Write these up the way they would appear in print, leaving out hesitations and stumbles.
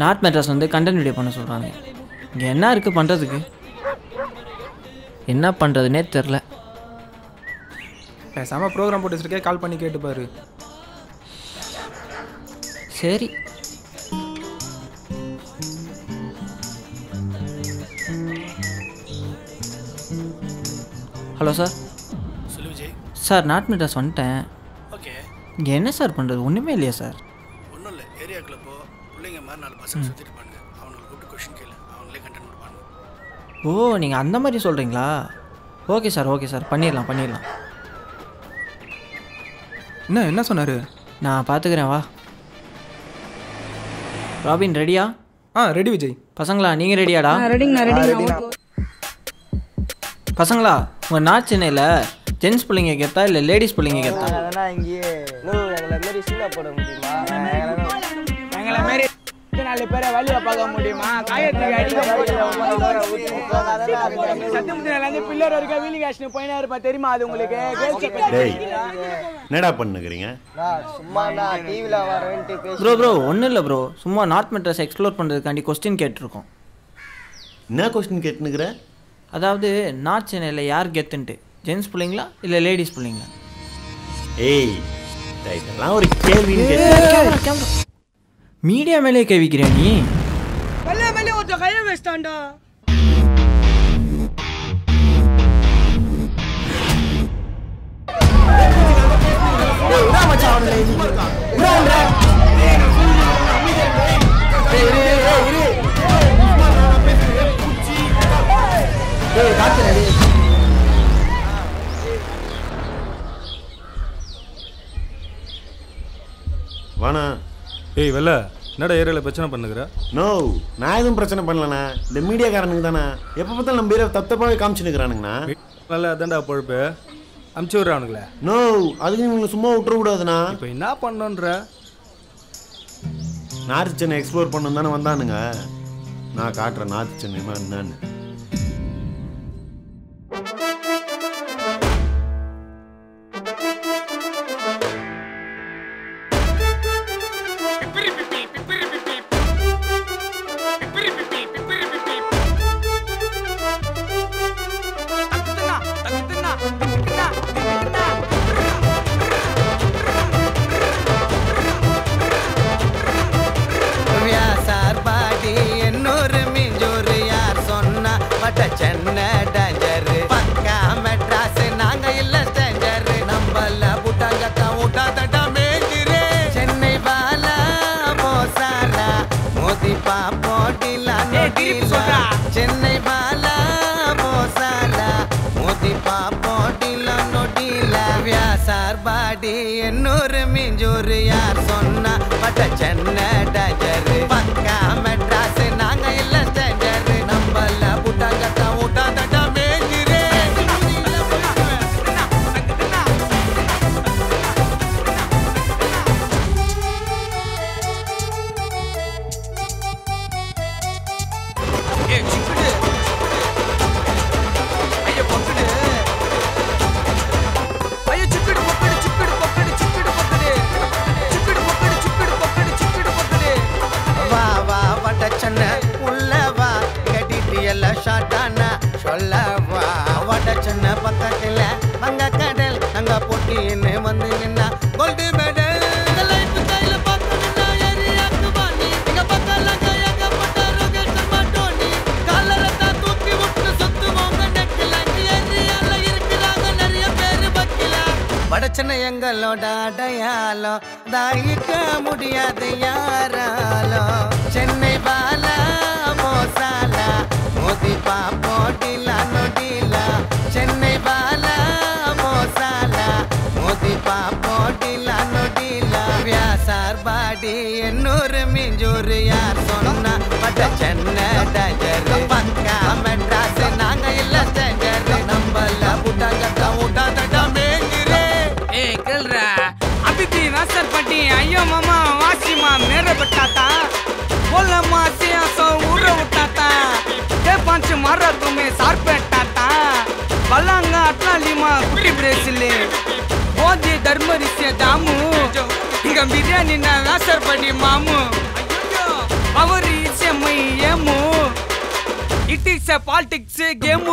North Madras வந்து content video பண்ண சொல்கிறாங்க. இங்கே என்ன இருக்குது பண்ணுறதுக்கு? என்ன பண்ணுறதுனே தெரில. பேசாமல் ப்ரோக்ராம் போட்டு வச்சுருக்கே, கால் பண்ணி கேட்டுப்பாரு. சரி. Hello sir. சொல்லு விஜய். சார் நார்த் மெட்ராஸ் வந்துட்டேன். ஓகே. இங்கே என்ன சார் பண்ணுறது? ஒன்றுமே இல்லையா சார்? ஒன்றும் இல்லை, ஏரியாக்குள்ளே போ, பிள்ளைங்க மாதிரி 4 பசங்க சுற்றிட்டு இருப்பாங்க, அவங்களை கூப்பிட்டு கொஷின் கேளு, அவங்களே கண்டென்ட் கொடுப்பாங்க. ஓ, நீங்கள் அந்த மாதிரி சொல்கிறீங்களா? ஓகே சார், ஓகே சார், பண்ணிடலாம். என்ன சொன்னார்? நான் பார்த்துக்கிறேன், வா. ராபின் ரெடியா? ரெடி விஜய். பசங்களா நீங்கள் ரெடியாடா? பசங்களா, உங்கள் நார்த் சென்னையில் ஜென்ஸ் பிள்ளைங்க கேட்டா இல்லை லேடிஸ் பிள்ளைங்க கேட்டா? அதெல்லாம் இங்கேயே எங்களை மாரி சீலா போட முடியுமா? எங்களை மாரி 4 பேரை வழியை பார்க்க முடியுமா? சத்தியமுத்திலேருந்து பில்லர் வரைக்கும் வீலிங் ஆக்ஷன் போயினா இருப்பா, தெரியுமா அது உங்களுக்கு? என்னடா பண்ணுகிறீங்க? சும்மா டிவியில் வரேன்ட்டு பேசி. ப்ரோ ஒன்றும் இல்லை ப்ரோ, சும்மா நார்த் மெட்ராஸ் எக்ஸ்ப்ளோர் பண்ணுறதுக்காண்டி கொஸ்டின் கேட்டிருக்கோம். என்ன கொஸ்டின் கேட்டுனுக்குற? அதாவது நார்த் சென்னையில் யார் கெத்துன்ட்டு, ஜென்ஸ் பிள்ளைங்களா இல்லை லேடிஸ் பிள்ளைங்களா? ஏய், இதெல்லாம் ஒரு கேள்வி. மீடியா மேலே கேவிக்கிறேன் நீ. மேலே ஒருத்த கையை வச்சிட்டான்டா. வாணா. ஏய் வெள்ள, என்னடா ஏரியாவில் பிரச்சனை பண்ணுகிற? நோ, நான் எதுவும் பிரச்சனை பண்ணலண்ணா. இந்த மீடியாக்காரனுக்கு தானே எப்போ பார்த்தாலும் நம்ம ஏரியா தப்பாகவே காமிச்சுன்னுக்குறானுங்கண்ணா. நல்லா அதான்டா பொழுப்பு, அமுச்சு விட்றானுங்களே. நோ, அதுக்கு நீங்கள் சும்மா விட்டுறக்கூடாதுண்ணா. இப்போ என்ன பண்ணோன்ற? நார்த் சென்னை எக்ஸ்ப்ளோர் பண்ணணும் தானே வந்தானுங்க. நான் காட்டுறேன் நார்த் சென்னைமா என்னன்னு. சென்னை டேஞ்சரு, பக்கா மெட்ராஸ் நாங்க இல்ல ஸ்டேஞ்சரு, நம்மள புட்டாங்கத்தா ஊட்டாதடா மேஞ்சிரே. சென்னை வாலா போசாலா மோதி பாப்போ டிலா நோடிலா. சென்னை வாலா போசாலா மோதி பாப்போ டிலா நோடிலா. வியாசார் பாடி என்னூறு மிஞ்சூரு யார் சொன்னா பட்ட சென்னை டேஞ்சரு, பக்கா மெட்ராஸ் நாங்க இல்ல ஸ்டேஞ்சரு, நம்மள புட்டாங்கத்தா ஊட்டாதடா மேஞ்சிரே. வா வா வட்ட சென்னை உள்ளவா கட்டிட்டு எல்லாம் ஷாட்டானா சொல்லவா. வட்ட சென்னை பக்கத்துல அங்க கடல், அங்க போட்டின்னு வந்து நின்னா கோல்டு மெடல். வடச்சென்னை எங்களோட அடையாளம், தாங்கிக்க முடியாது யாராலும். சென்னை பாலா மோசாலா மோதி பாப்போ டீலா நொடிலா சென்னை பாலா மோசாலா மோதி பாப்போ டீலா நொடிலா வியாசார் பாடி என்னூறு மிஞ்சூறு யார் சொன்னா பட்ட சென்னை டஜர் பக்கா மெட்ராஸ் நாங்க இல்ல ஸ்டேஞ்சர் நம்பல புட்டாங்கட்டா ஊட்டாதடா மேங்கிரே ए कल रहा अभी भी नसर पटी अयो मामा वासीमा मेरे बटाता बोला माँ से आसो उड़ उठाता ये पांच मारा तुम्हें सार पेटाता बलांगा अटला लिमा कुटी ब्रेसले बोधी धर्मरी से दामू इंगा बिरयानी ना नसर पटी मामू अवरी से मई येमू It is a politics game.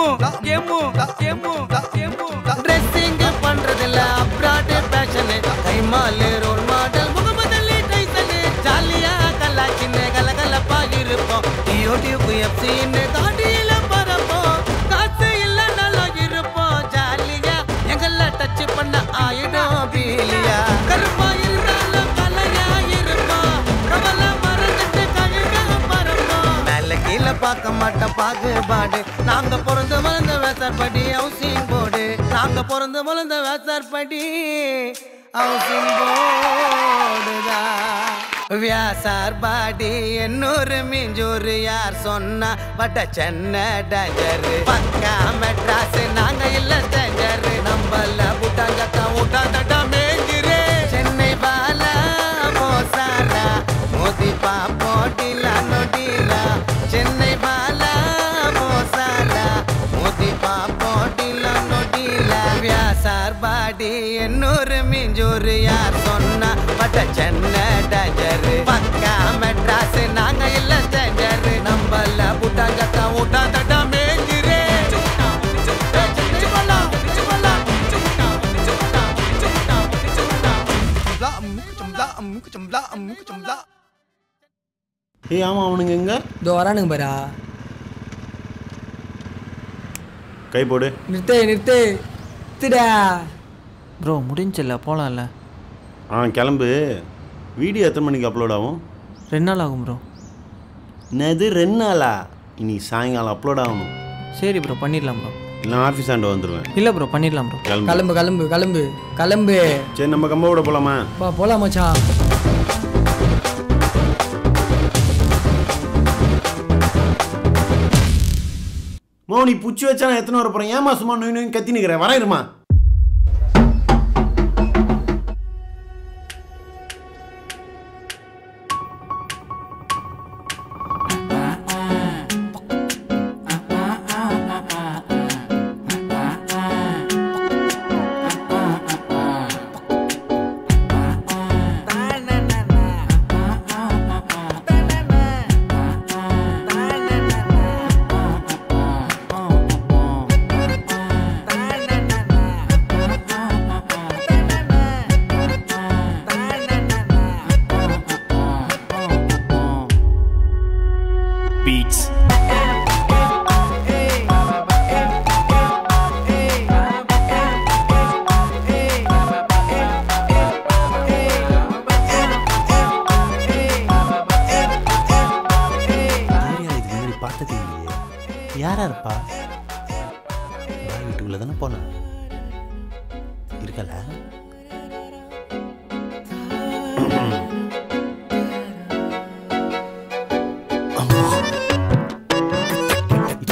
Dressing பண்றதுல அப்ராட் பேஷன் கைமால் ரோல் மாடல் முகமதலி டைசன் ஜாலியா கலாச்சின்னு கலகலப்பா இருப்போம் யூடியூப் எஃப்சின்னு தாண்டியில பரப்போம் காசு இல்ல நல்லா இருப்போம் ஜாலியா எங்கள டச் பண்ண ஆயிடும் பீலியா கருப்பா இருந்தாலும் கலையா இருப்போம் கவலை மறந்துட்டு கழுக பரப்போம் மேல கீழே பார்க்க மாட்டோம் பாகுபாடு நாங்க பிறந்து வளர்ந்த வேசார்படி ஹவுசிங் போர்டு நாங்க பிறந்து வளர்ந்த வேசார்படி ஹவுசிங் போர்டுதான் வியாசார் பாடி என்னூறு மிஞ்சூறு யார் சொன்னா பட்ட சென்னை டஜர் பக்கா மெட்ராஸ் நாங்க இல்ல ஸ்டேஞ்சர் நம்பல புட்டாங்கட்டா ஊட்டாதடா மேங்கிரே சென்னை பாலா மோசாலா மோதி பாப்போ டீலா நொடிலா சென்னை பாலா மோசாலா மோதி பாப்போ டீலா நொடிலா வியாசார் பாடி என்னூறு மிஞ்சூறு யார் சொன்னா பட்ட சென்னை டஜர் பக்கா மெட்ராஸ் நாங்க இல்ல ஸ்டேஞ்சர் நம்பல புட்டாங்கட்டா ஊட்டாதடா மேங்கிரே ஏய் ஆமாம் அவனுங்க எங்க இதோ வரானுங்க பாரா கை போடு நிறுத்துடா ப்ரோ முடிஞ்சில்ல போகலாம்ல கிளம்பு வீடியோ எத்தனை மணிக்கு அப்லோட் ஆகும் 2 நாள் ஆகும் ப்ரோ என்னது 2 நாளா இன்னைக்கு சாயங்காலம் அப்லோட் ஆகணும் சரி ப்ரோ பண்ணிடலாம் ப்ரோ இல்லை ஆஃபீஸ் ஆண்டு வந்துடுவேன் இல்லை ப்ரோ பண்ணிடலாம் ப்ரோ கிளம்பு சரி நம்ம கம்போட போகலாமா போலாம் மச்சான் நீ புச்சு வச்சா நான் எத்தனை வர போகிறேன் ஏமா சும்மா நோய் நோய் கத்தி நிற்கிறேன் வரையிருமா யாரா இருப்பா வீட்டுக்குள்ள தானே போன இருக்கல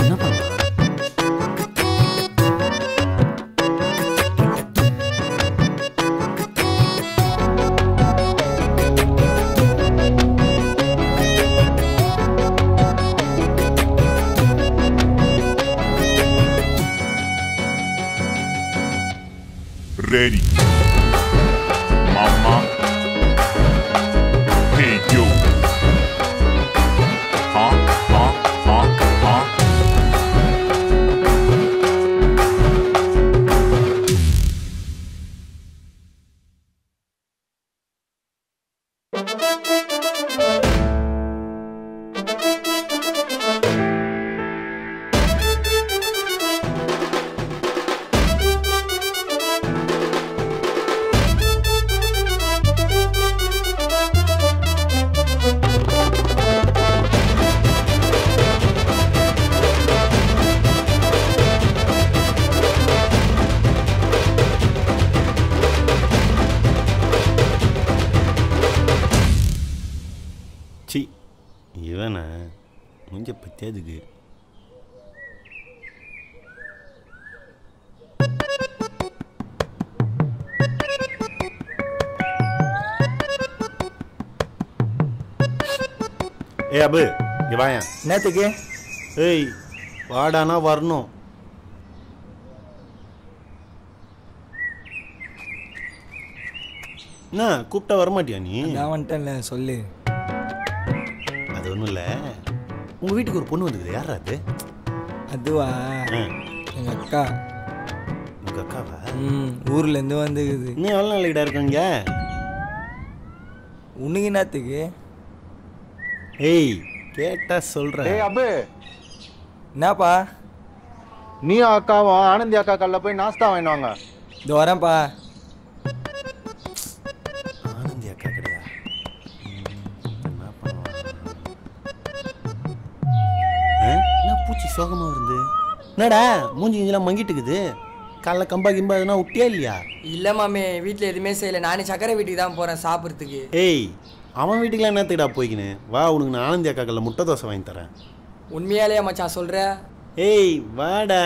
என்ன பண்ண Ready, mama. Hey yo. Huh? மூஞ்ச பத்தியா இதுக்கு ஏ அபு இங்க வாயா. என்னத்துக்கு? ஏய் வாடானா வரணும். என்ன கூப்பிட்டா வரமாட்டியா நீ? நான் வந்துட்டேன்ல சொல்லு. அது ஒன்றும் இல்லை, உங்கள் வீட்டுக்கு ஒரு பொண்ணு வந்துக்குது. யாரா அது? அதுவா எங்கள் அக்கா. உங்கள் அக்காவா? ஊர்லேருந்து வந்துக்குது. இன்னும் எவ்வளோ நாளைக்கிட்ட இருக்காங்க? உனக்கு என்னத்துக்கு? ஏய் கேட்டா சொல்கிறேன். ஏய் அபு, என்னப்பா? நீ அக்காவும் ஆனந்தி அக்கா கல்ல போய் நாஸ்தா வாங்கிடுவாங்க. இது வரேன்ப்பா. ஆனந்தி அக்கா கிடையா? என்ன பண்ணுவாங்க? என்ன பூச்சி சோகமாக வருது? என்னடா மூஞ்சி கிஞ்செல்லாம் மங்கிட்டுக்குது? காலைல கம்பா கிம்பா எதுனா விட்டியா இல்லையா? இல்லை மாமே, வீட்டில் எதுவுமே செய்யலை. நானே சக்கரை வீட்டுக்கு தான் போகிறேன் சாப்பிட்றதுக்கு. ஏய் அவன் வீட்டுக்குலாம் என்னத்துக்கிடா போய்க்கின்னு வா, உனக்கு நான் ஆனந்தி அக்கா கல்ல முட்டை தோசை வாங்கி தரேன். உண்மையாலேயே மச்சான் சொல்கிற? ஏய் வாடா,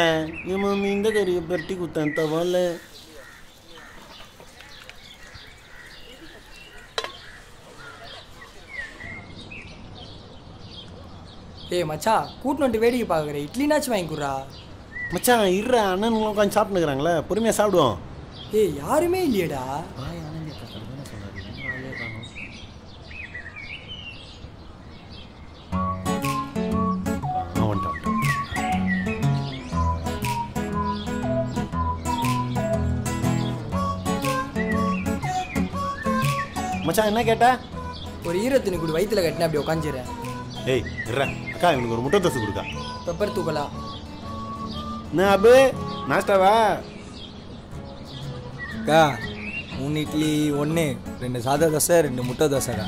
என் மம்மி இந்த கறியை பெருட்டி குத்தேன் தவால. ஏய் மச்சான், கூட்டினு வேடிக்கை பார்க்குற, இட்லினாச்சும் வாங்கி கொடுறா. மச்சான் இருறா, அண்ணனுங்களும் உட்காந்து சாப்பிட்டுக்கிறாங்களே, பொறுமையாக சாப்பிடுவோம். ஏய் யாருமே இல்லையேடா. மச்சான் என்ன கேட்டா? ஒரு ஈரத்துணி கூட வயிற்றுல கட்டினா அப்படி உட்காந்துறேன். ஏய் இருறா, அக்கா இவனுக்கு ஒரு முட்டை தோசை கொடுக்கா. பெப்பர் தூக்கலா? என்ன அபு நாஸ்டாவா? அக்கா 3 இட்லி 1, 2 சாதா தோசை 2 முட்டை தோசைக்கா.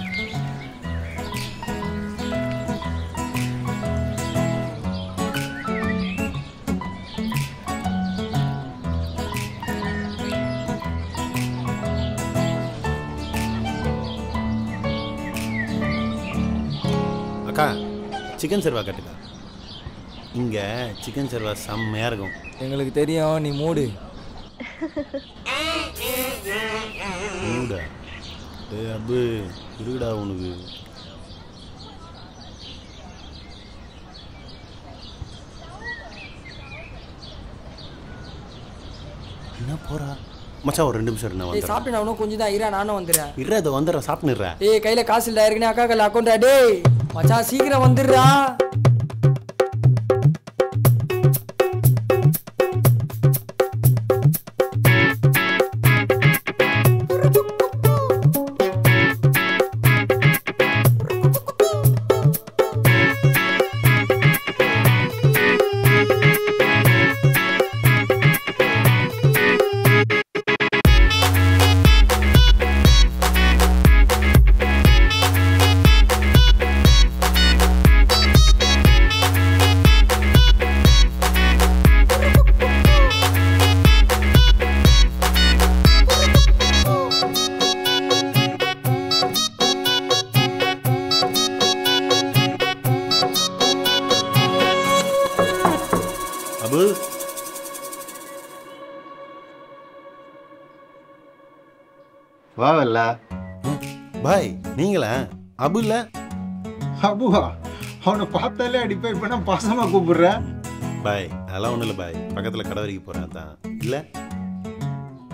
அக்கா சிக்கன் சர்வா கட்டுக்கா. இங்கே சிக்கன் சர்வா செம்மையாக இருக்கும். எங்களுக்கு தெரியும், நீ மூடு. மூடா? ஏ அபு இருக்குடா உனக்கு. என்ன போறா மச்சான்? ஒரு 2 நிமிஷம் நான் ஏய் வந்துடுறேன். சாப்பிட்டு நான் இன்னும் கொஞ்சம் தான் இரா, நானும் வந்துடுறேன். இருறா இதை வந்துடுறேன், சாப்பிட்டுறேன். ஏய் கையில் காசு இல்லை, இருக்குன்னு அக்கா கல்ல அக்கௌண்டா? டேய் மச்சான் சீக்கிரம் வந்துடுறா. அபு வாவல்ல பாய் நீங்களா? அபு இல்லை? அபுவா? அவனை பார்த்தாலே அடிப்பா. இப்போ நான் பாசமா கூப்பிடுறேன். பாய் அதெல்லாம் ஒன்றும் இல்லை பாய், பக்கத்தில் கடை வரைக்கும் போகிறேன் தான். இல்லை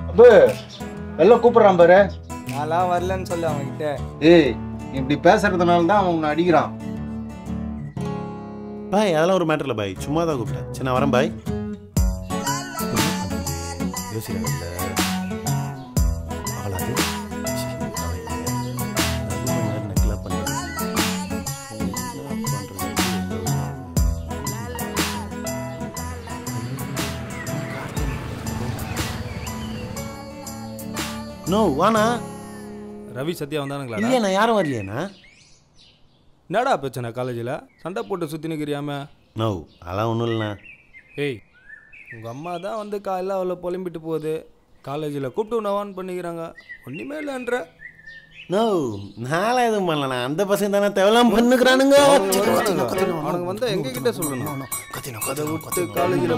அபு எல்லாம் கூப்பிடுறான் பாரு. நான்லாம் வரலன்னு சொல்லு அவன்கிட்ட. ஏய் இப்படி பேசுறதுனால தான் அவன் உன்னை அடிக்கிறான். பாய் அதெல்லாம் ஒரு மேட்டர் இல்லை பாய், சும்மா தான் கூப்பிட்டேன். சரி நான் வரேன் பாய். யோசிக்கிறேன் ஆளாது நெக்லா பண்ணுறேன். நோ வாண்ணா. ரவி சத்யா வந்தானுங்களா? இல்லையா நான் யாரும் வரலையாண்ணா. என்னடா பிரச்சனை காலேஜில்? சண்டை போட்டு சுற்றி நிற்கிறியாம? நோ அதெல்லாம் ஒன்றும் இல்லைண்ணா. ஏய் உங்கள் அம்மா தான் வந்து காலையில் அவ்வளோ புலம்பிட்டு போகுது. காலேஜில் கூப்பிட்டு உன்னை ஆன் பண்ணிக்கிறாங்க, ஒன்றுமே இல்லைன்ற. நோ நான்லாம் எதுவும் பண்ணலண்ணா அந்த பசங்க தானே தேவலாம் பண்ணுக்கிறானுங்க. அவனுக்கு வந்து எங்ககிட்ட சொல்லணும். அதை விட்டு காலேஜில்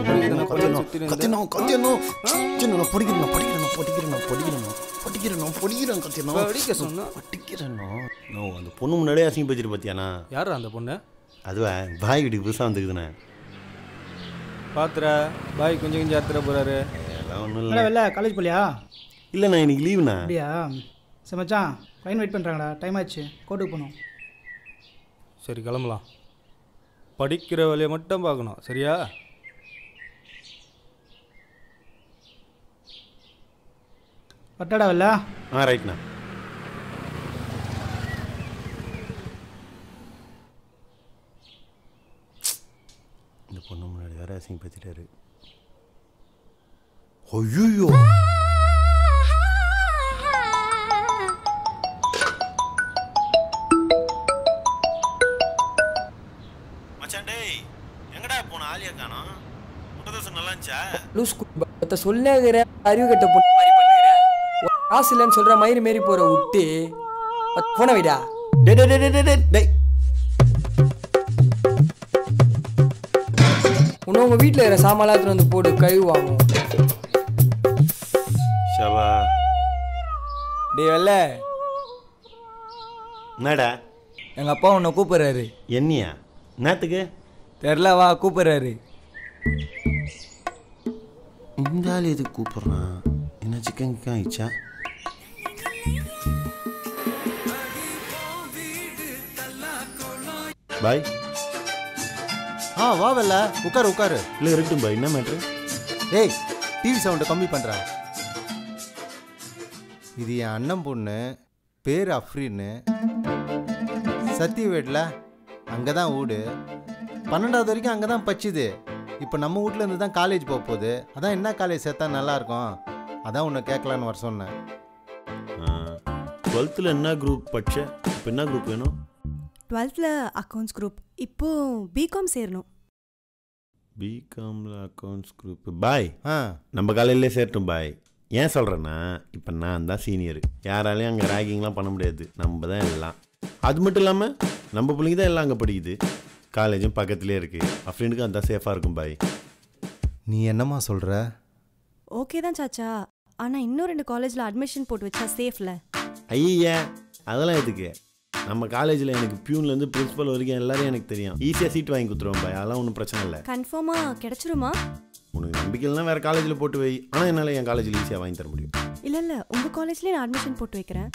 அந்த பொண்ணு முன்னாடியே அசிங்க பேச்சிட்டு பார்த்தியாண்ணா? யார் அந்த பொண்ணு? அதுவா பாய் வீட்டுக்கு புதுசாக வந்துக்குதுண்ணே. பாத்துற பாய் கொஞ்சம் கொஞ்சம் அத்துற போகிறாரு. அதெல்லாம் ஒன்றும் இல்லை. வெளில காலேஜ் போலியா? இல்லைண்ணா இன்னைக்கு லீவுண்ணா. அப்படியா? சரி மச்சான் ட்ரெயின் வெயிட் பண்ணுறாங்கடா, டைம் ஆச்சு, கோர்ட்டுக்கு போகணும். சரி கிளம்பலாம். படிக்கிற வேலையை மட்டும் பார்க்கணும் சரியா? பட்டாடா வெளில? ரைட்ண்ணா. இந்த பொண்ணு முன்னாடி வேற அசிங்க பேசிட்டாரு. ஐயோ மச்சான் டேய் எங்கடா போன ஆலியா காணோம்? முட்டை தோசை நல்லா இருந்துச்சா? லூஸ் குத்த சொல்லுகிற அறிவு கட்ட பொண்ணு மாதிரி பண்ணுகிற. காசு இல்லைன்னு சொல்ற மயிறு மாரி போற விட்டு போன வைடா. டேய் டேய் டேய் டேய் டேய் உன்னை உங்க வீட்டில் இருக்கிற சாமான் வந்து போடு கழுவு வாங்கும். ஷபா டேய் வெள்ள என்னடா? எங்கள் அப்பா உன்னை கூப்பிட்றாரு. என்னையா? என்னத்துக்கு தெரில, வா கூப்பிட்றாரு. இந்த ஆள் எதுக்கு கூப்பிட்றான்? என்ன சிக்கன் கிக்கன் ஆயிடுச்சா? பாய் வா வெல்ல உட்காரு உட்காரு. இல்லை இருக்கட்டும் பாய். என்ன மேட்ரு? ஏய் டிவி சவுண்டை கம்மி பண்ணுறேன். இது என் அண்ணன் பொண்ணு, பேர் அஃப்ரின்னு. சத்தியவேட்டில் அங்கே தான் வீடு. 12வது வரைக்கும் அங்கே தான் படிச்சுது. இப்போ நம்ம வீட்டில் இருந்து தான் காலேஜ் போக போகுது. அதான் என்ன காலேஜ் சேர்த்தா நல்லாயிருக்கும், அதான் உன்னை கேட்கலான்னு வர சொன்னேன். 12th என்ன குரூப் படிச்ச? இப்போ என்ன குரூப் வேணும்? 12th accounts group. இப்போ பிகாம் சேரணும். பிகாமில் அக்கௌண்ட்ஸ் குரூப். பாய் நம்ம காலையிலே சேரட்டும் பாய். ஏன் சொல்கிறேன்னா இப்போ நான் தான் சீனியர். யாராலையும் அங்கே ரேகிங்லாம் பண்ண முடியாது. நம்ம தான் எல்லாம். அது மட்டும் இல்லாமல் நம்ம பிள்ளைங்க தான் எல்லாம் அங்கே படிக்குது. காலேஜும் பக்கத்துலேயே இருக்குது. ஃப்ரெண்டுக்கு அதுதான் சேஃபாக இருக்கும் பாய். நீ என்னம்மா சொல்கிற? ஓகே தான் சாச்சா, ஆனால் இன்னும் 2 காலேஜில் அட்மிஷன் போட்டு வச்சா சேஃப்ல. ஐயா அதெல்லாம் எதுக்கு? நம்ம காலேஜில் எனக்கு பியூன்லேருந்து பிரின்ஸிபல் வரைக்கும் எல்லாரும் எனக்கு தெரியும். ஈஸியாக சீட் வாங்கி கொடுத்துருவோம் பாய். அதெல்லாம் ஒன்றும் பிரச்சனை இல்லை. கன்ஃபார்மாக கிடைச்சிருமா? உனக்கு நம்பிக்கை இல்லைனா வேறு காலேஜில் போட்டு வை. ஆனால் என்னால் என் காலேஜில் ஈஸியாக வாங்கி தர முடியும். இல்லை உங்கள் காலேஜ்லேயே நான் அட்மிஷன் போட்டு வைக்கிறேன்.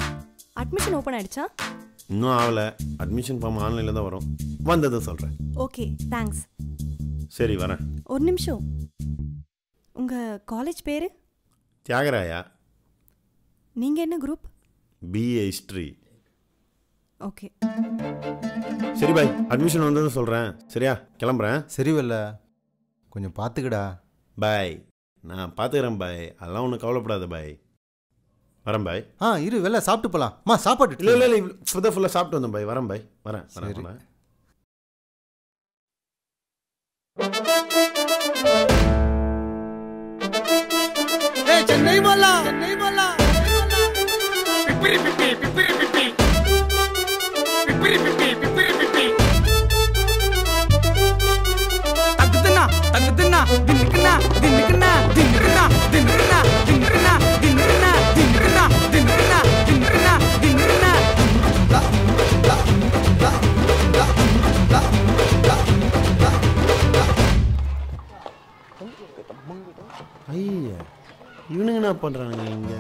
அட்மிஷன் ஓப்பன் ஆகிடுச்சா? இன்னும் ஆகலை. அட்மிஷன் ஃபார்ம் ஆன்லைனில் தான் வரும். வந்ததும் சொல்கிறேன். Okay thanks. சரி வரேன். ஒரு நிமிஷம், உங்கள் காலேஜ் பேர்? தியாகராயா. நீங்கள் என்ன குரூப்? BA history. ஓகே சரி பாய், அட்மிஷன் வந்ததும் சொல்கிறேன். சரியா? கிளம்புறேன். சரி வெல்ல, கொஞ்சம் பார்த்துக்கடா. பாய். நான் பார்த்துக்கிறேன் பாய். அதெல்லாம் ஒன்றும் கவலைப்படாத பாய். வரேன் பாய். இரு வெல்ல, சாப்பிட்டு போகலாம். சாப்பாடு இல்லை இல்லை இல்லை, இப்போ தான் ஃபுல்லாக சாப்பிட்டு வந்தேன் பாய். வரேன் பாய். வரேன் வரேன். சென்னை மல்லா சென்னை மல்லா பிப்பிரி பிப்பி பிப்பிரி பிப்பி பிப்பிரி பிப்பி பிப்பிரி பிப்பி தகுதுனா தகுதுனா தின்னுக்குனா தின்னுக்குனா தின்னுனா தின்னுனா தின்னுனா தின்னுனா தின்னுனா தின்னுனா தின்னுனா தின்னுனா ஐயா இவனுங்க என்ன பண்ணுறானுங்க இங்கே?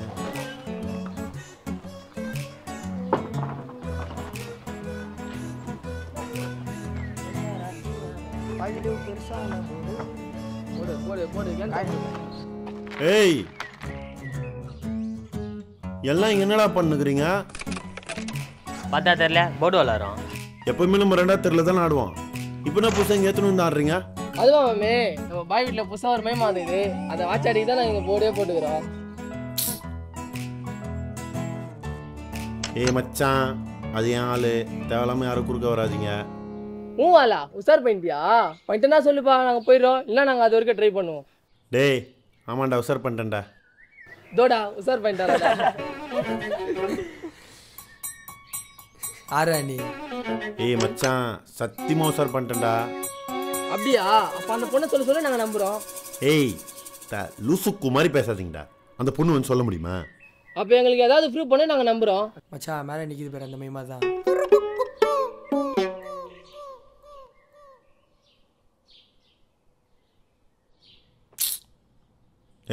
ஏய் எல்லாம் இங்கே என்னடா பண்ணுக்கிறீங்க? பார்த்தா தெரியல, போர்டு விளாட்றோம். எப்பவுமே நம்ம 2வது தெருல தான் ஆடுவோம். இப்போ என்ன புதுசாக இங்கே எத்தனை வந்து ஆடுறீங்க? அதுவா மாமே, நம்ம பாய் வீட்டில் புதுசாக ஒரு மையம் வந்தது. அதை வாச்சாடிக்கு தான் நாங்கள் இங்கே போர்டே போட்டுக்கிறோம். ஏய் மச்சான், அது என் ஆளு. தேவையில்லாமல் யாரும் குறுக்க வராதிங்க. மூவாலா உசார் பண்ணிட்டியா? பண்ணிட்டேன்னா சொல்லுப்பா, நாங்கள் போயிடுறோம். இல்லை நாங்கள் அது வரைக்கும் ட்ரை பண்ணுவோம். டேய் ஆமாண்டா, உசார் பண்ணிட்டேன்டா. தோடா உசார் பண்ணிட்டாரா? ஆரா நீ ஏய் மச்சான் சத்தியமா உசார் பண்ணிட்டேன்டா. அப்படியா? அப்ப அந்த பொண்ணை சொல்ல சொல்ல நாங்க நம்புறோம். ஏய் லூசுக்கு மாதிரி பேசாதீங்கடா. அந்த பொண்ணு வந்து சொல்ல முடியுமா? அப்ப எங்களுக்கு ஏதாவது ப்ரூவ் பண்ண நாங்க நம்புறோம். மச்சான் மேலே நிற்கிது பேர் அந்த மைமா தான்.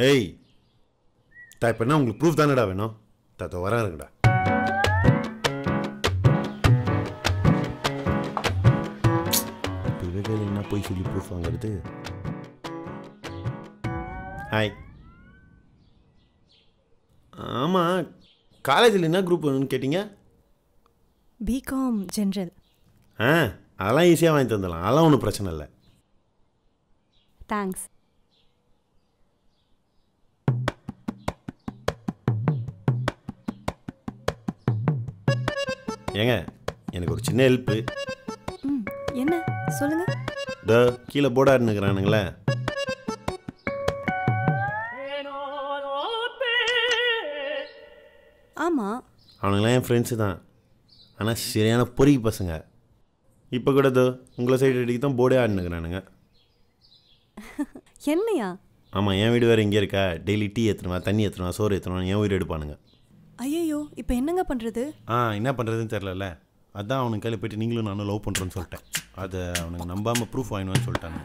ஏய் இப்போ என்ன உங்களுக்கு ப்ரூஃப் தானடா வேணும்? தாத்தா வராருங்கடா. விவேகையில் என்ன போய் சொல்லி ப்ரூஃப் வாங்குறது? ஹாய். ஆமாம், காலேஜில் என்ன குரூப் வேணும்னு கேட்டிங்க? BCom general. அதெல்லாம் ஈஸியாக வாங்கி தந்துடலாம், அதெல்லாம் ஒன்றும் பிரச்சனை இல்லை. தேங்க்ஸ். ஏங்க எனக்கு ஒரு சின்ன ஹெல்ப்பு. என்ன சொல்லுங்க. கீழே போர்டாருன்னுக்குறானுங்களே, ஆமாம் அவனுங்களாம் என் ஃப்ரெண்ட்ஸு தான். ஆனால் சரியான பொறுக்கி பசங்க. இப்போ கூட உங்களை சைடு அடிக்க தான் போர்டே ஆடினுக்குறானுங்க. என்னையா? ஆமாம், என் வீடு வேறு இங்கே இருக்கா. டெய்லி டீ ஏற்றுனுவா, தண்ணி ஏற்றுனுவா, சோறு ஏற்றுனுவா, என் உயிர் எடுப்பானுங்க. ஐயோ, இப்போ என்னங்க பண்ணுறது? என்ன பண்ணுறதுன்னு தெரிலல. அதான் அவனுக்கு கையில் போய்ட்டு நீங்களும் நானும் லவ் பண்ணுறேன்னு சொல்லிட்டேன். அதை அவனுக்கு நம்பாமல் ப்ரூஃப் வாங்கினுவான்னு சொல்லிட்டாங்க.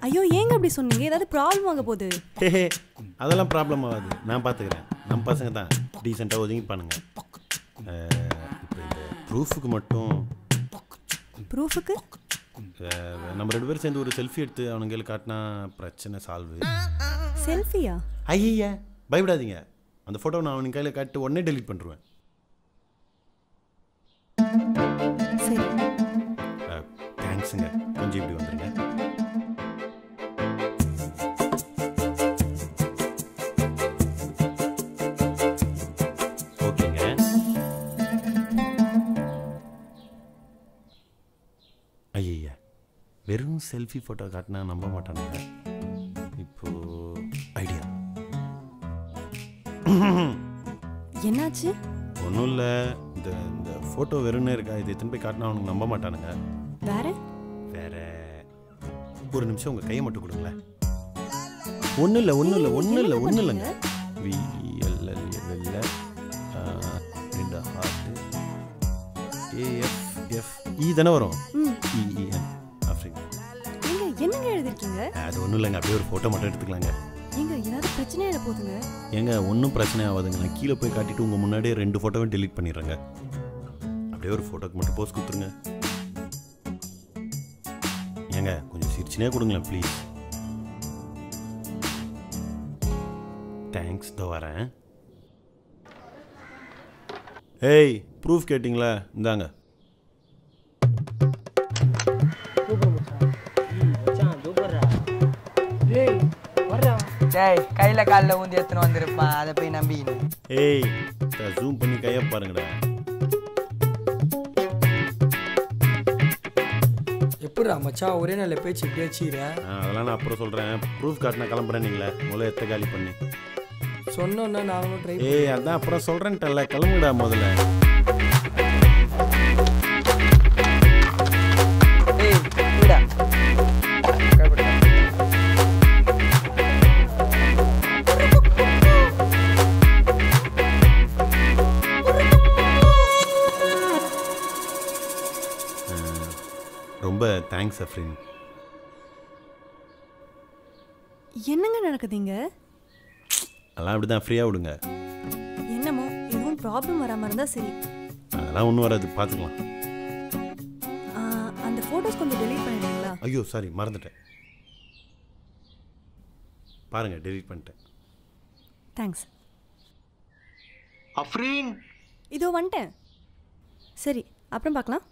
ஐயோ, ஏங்க அப்படி சொன்னீங்க? ஏதாவது ப்ராப்ளம் ஆக போகுது? அதெல்லாம் ப்ராப்ளம் ஆகாது, நான் பார்த்துக்கிறேன். நம்ம பசங்க தான் டீசெண்டாக ஒதுங்கிப்பானுங்க. இப்போ இந்த ப்ரூஃபுக்கு மட்டும். ப்ரூஃபுக்கு நம்ம 2 பேரும் சேர்ந்து ஒரு செல்ஃபி எடுத்து அவனுங்களுக்கு காட்டினா பிரச்சனை சால்வு. செல்ஃபியா? ஐயா பயப்படாதீங்க, அந்த ஃபோட்டோ நான் அவனுக்கு கையில் காட்டு உடனே டெலீட் பண்ணுறேன். சரி. தேங்க்ஸுங்க, கொஞ்சம் இப்படி வந்துடுங்க. ஓகேங்க. ஐயா வெறும் செல்ஃபி ஃபோட்டோ காட்டினா நம்ப மாட்டானுங்க. இப்போ ஐடியா. என்னாச்சு? ஒன்றும் இல்லை, இந்த ஃபோட்டோ வெறும்னே இருக்கா, இது எத்தனை போய் காட்டினா அவனுக்கு நம்ப மாட்டானுங்க. வேற ஒரு நிமிஷம் உங்கள் கையை மட்டும் கொடுங்களேன். ஒன்றும் இல்லைங்க. VLL 2 ஹார்ட்டு AFFE தானே வரும். EEN Africa. என்னங்க எழுதிருக்கீங்க? அது ஒன்றும் இல்லைங்க, அப்படியே ஒரு ஃபோட்டோ மட்டும் எடுத்துக்கலாங்க. ஏதாவது பிரச்சனையாக போகுதுங்க? ஏங்க ஒன்றும் பிரச்சனை ஆகாதுங்க. நான் கீழே போய் காட்டிட்டு உங்கள் முன்னாடியே 2 ஃபோட்டோவும் டெலீட் பண்ணிடுறேங்க. அப்படியே ஒரு ஃபோட்டோக்கு மட்டும் போஸ்ட் கொடுத்துருங்க. ஏங்க கொஞ்சம் சிரிச்சுனே கொடுங்களேன் ப்ளீஸ். தேங்க்ஸ், இதோ வரேன். ஏய் ப்ரூஃப் கேட்டிங்களா? இந்தாங்க. கையில காலில் ஊந்தி எடுத்துன்னு வந்திருப்பான், அதை போய் நம்பி. ஏய் ஜூம் பண்ணி கையை பாருங்கடா. எப்படா மச்சான் ஒரே நல்ல பேச்சு இப்படி வச்சுக்கிற? அதெல்லாம் நான் அப்புறம் சொல்கிறேன். ப்ரூஃப் காட்டினா கிளம்புறேன். நீங்களே முதல்ல எத்த காலி பண்ணி சொன்னோன்னா நாங்களும் ட்ரை. அதான் அப்புறம் சொல்கிறேன்ட்டல்ல, கிளம்புடா முதல்ல. ரொம்ப தேங்க்ஸ் அஃப்ரின். என்னங்க நடக்குதுங்க? அதெல்லாம் அப்படி தான், ஃப்ரீயாக விடுங்க. என்னமோ எதுவும் ப்ராப்ளம் வராமல் இருந்தால் சரி. அதெல்லாம் ஒன்றும் வராது, பார்த்துக்கலாம். அந்த ஃபோட்டோஸ் கொஞ்சம் டெலீட் பண்ணிடுங்களா? ஐயோ சாரி, மறந்துட்டேன். பாருங்கள், டெலீட் பண்ணிட்டேன். தேங்க்ஸ் அஃப்ரீன். இதோ வந்துட்டேன். சரி, அப்புறம் பார்க்கலாம்.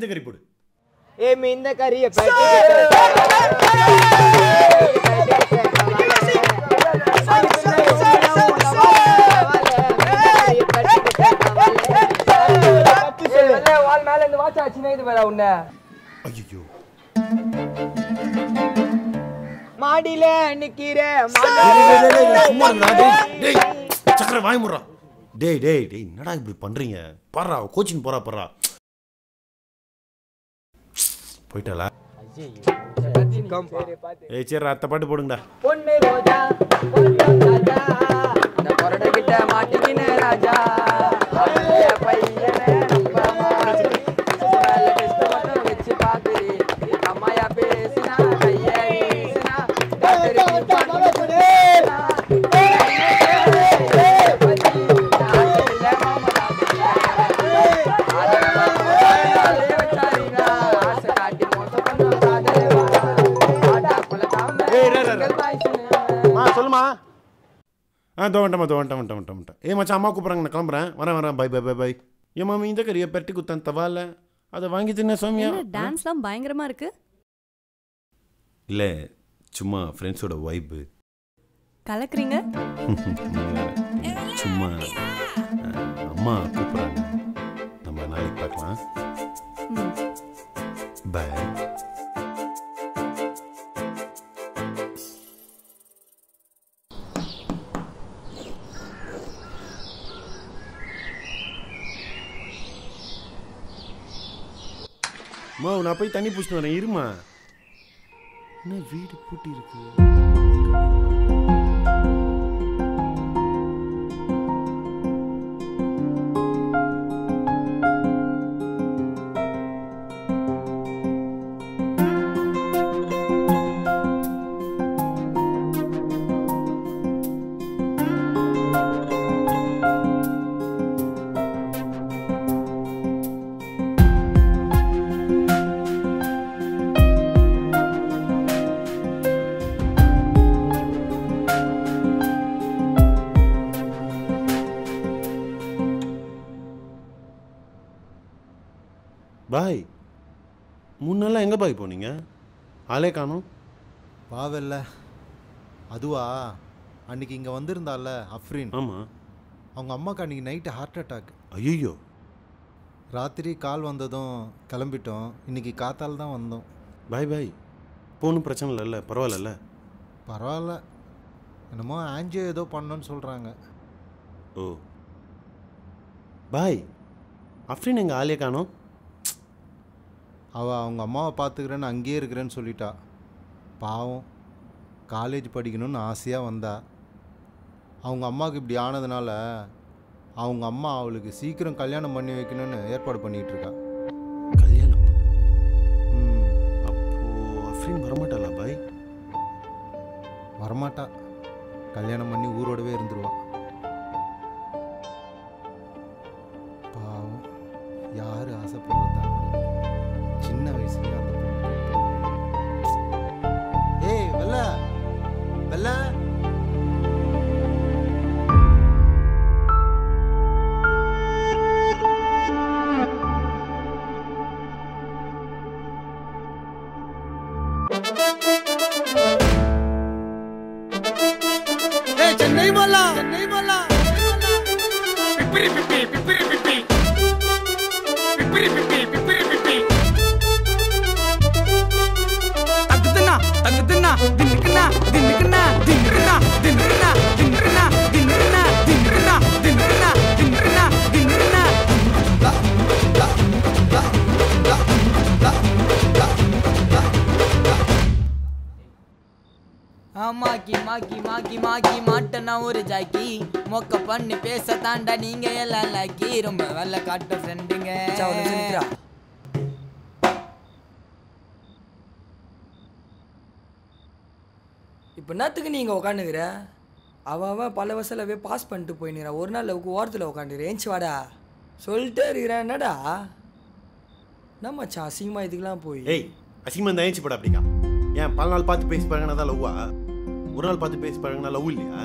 இந்த கறி போடு. இந்த கறியை மேல இருந்து வாட்ச் ஆச்சுன்னா இது வேற உன்ன ஐயோ மாடியில நிக்கிற சக்கரை வாய் முறா. டேய் டேய் டேய் என்னடா இப்படி பண்றீங்க? பாறா கோச்சிங் போறா. போயிட்டாளா? ஏய் சரி அத்தை பாட்டு போடுங்கடா. பொண்ணு ரோஜா இந்த கொரடை கிட்ட மாட்டிக்கின ராஜா பையனே வச்சு பாக்குறி அம்மாயா பேசினா கையை சொல்லுமா. வந்துட்டேன். ஏ மச்சான் அம்மா கூப்பிட்றாங்க, நான் கிளம்புறேன். வரேன். பை. ஏன் மாமி இந்த கறியை பெட்டி குத்தன் தவால அதை வாங்கி தின்ன சோமியா. டான்ஸ்லாம் பயங்கரமா இருக்கு. இல்லை சும்மா ஃப்ரெண்ட்ஸோட வைப்பு கலக்குறீங்க. சும்மா அம்மா கூப்பிட்றாங்க, நம்ம நாளைக்கு பார்க்கலாம். பை. அம்மா நான் போய் தண்ணி பிடிச்சிட்டு வரேன், இருமா. என்ன வீடு பூட்டி இருக்கு? பாய் முன்னெல்லாம் எங்கே பாய் போனீங்க? ஆளே காணோம். பாவல்ல அதுவா அன்னைக்கு இங்கே வந்திருந்தால அஃப்ரீன். ஆமாம். அவங்க அம்மாவுக்கு அன்றைக்கி நைட்டு ஹார்ட் அட்டாக். ஐயோ. ராத்திரி கால் வந்ததும் கிளம்பிட்டோம். இன்றைக்கி காத்தால் தான் வந்தோம். பாய் போகணும் பிரச்சனை இல்லைல்ல? பரவாயில்ல. என்னமோ ஆன்ஜியோ ஏதோ பண்ணோன்னு சொல்கிறாங்க. ஓ பாய் அஃப்ரீன் எங்கள் ஆளே காணோம். அவள் அவங்க அம்மாவை பார்த்துக்கிறேன்னு அங்கேயே இருக்கிறேன்னு சொல்லிட்டா. பாவம் காலேஜ் படிக்கணும்னு ஆசையாக வந்தா. அவங்க அம்மாவுக்கு இப்படி ஆனதுனால அவங்க அம்மா அவளுக்கு சீக்கிரம் கல்யாணம் பண்ணி வைக்கணும்னு ஏற்பாடு பண்ணிகிட்ருக்கா. கல்யாணம்? அப்போது அஃப்ரீன் வரமாட்டாளா பாய்? வரமாட்டா. கல்யாணம் பண்ணி ஊரோடவே இருந்துருவா. பாவம் யார் ஆசைப்படுறதா? சின்ன வயசுலயே அந்த பொண்ணு. ஏய் வெள்ள வெள்ள சென்னை மல்லா பிப்பிரி பிப்பி பிப்பிரி பிப்பி பிப்பிரி பிப்பி பிப்பிரி பிப்பி தங்குதுன்னா தின்னுக்குன்னா தின்னுக்குன்னா தின்னுக்குன்னா தின்னுக்குன்னா தின்னுக்குன்னா தின்னுக்குன்னா தின்னுக்குன்னா தின்னுக்குன்னா தின்னுக்குன்னா தின்னுக்குன்னா மாக்கி மாக்கி மாக்கி மாக்கி மாட்டனா ஒரு ஜாக்கி மொக்க பண்ணி பேச தாண்டா நீங்க எல்லாம் லாக்கி ரொம்ப வெள்ள காட்டு ஃப்ரெண்டுங்க. இப்போ என்னத்துக்கு நீங்கள் உட்காந்துக்கிற? அவன் பல வசலவே பாஸ் பண்ணிட்டு போயினுறான். ஒரு நாள் ஓரத்தில் உட்காந்துக்கிறேன். ஏஞ்சி வாடா சொல்லிட்டே இருக்கிறேன். என்னடா நம்ம அசிங்கமாக இதுக்கெல்லாம் போய். ஏய் அசிங்கமாக இருந்தால் ஏஞ்சி போட அப்படிக்கா. ஏன் பல நாள் பார்த்து பேசி பாருங்கன்னா தான் லவ்வா? ஒரு நாள் பார்த்து பேசி பாருங்கன்னா லவ் இல்லையா?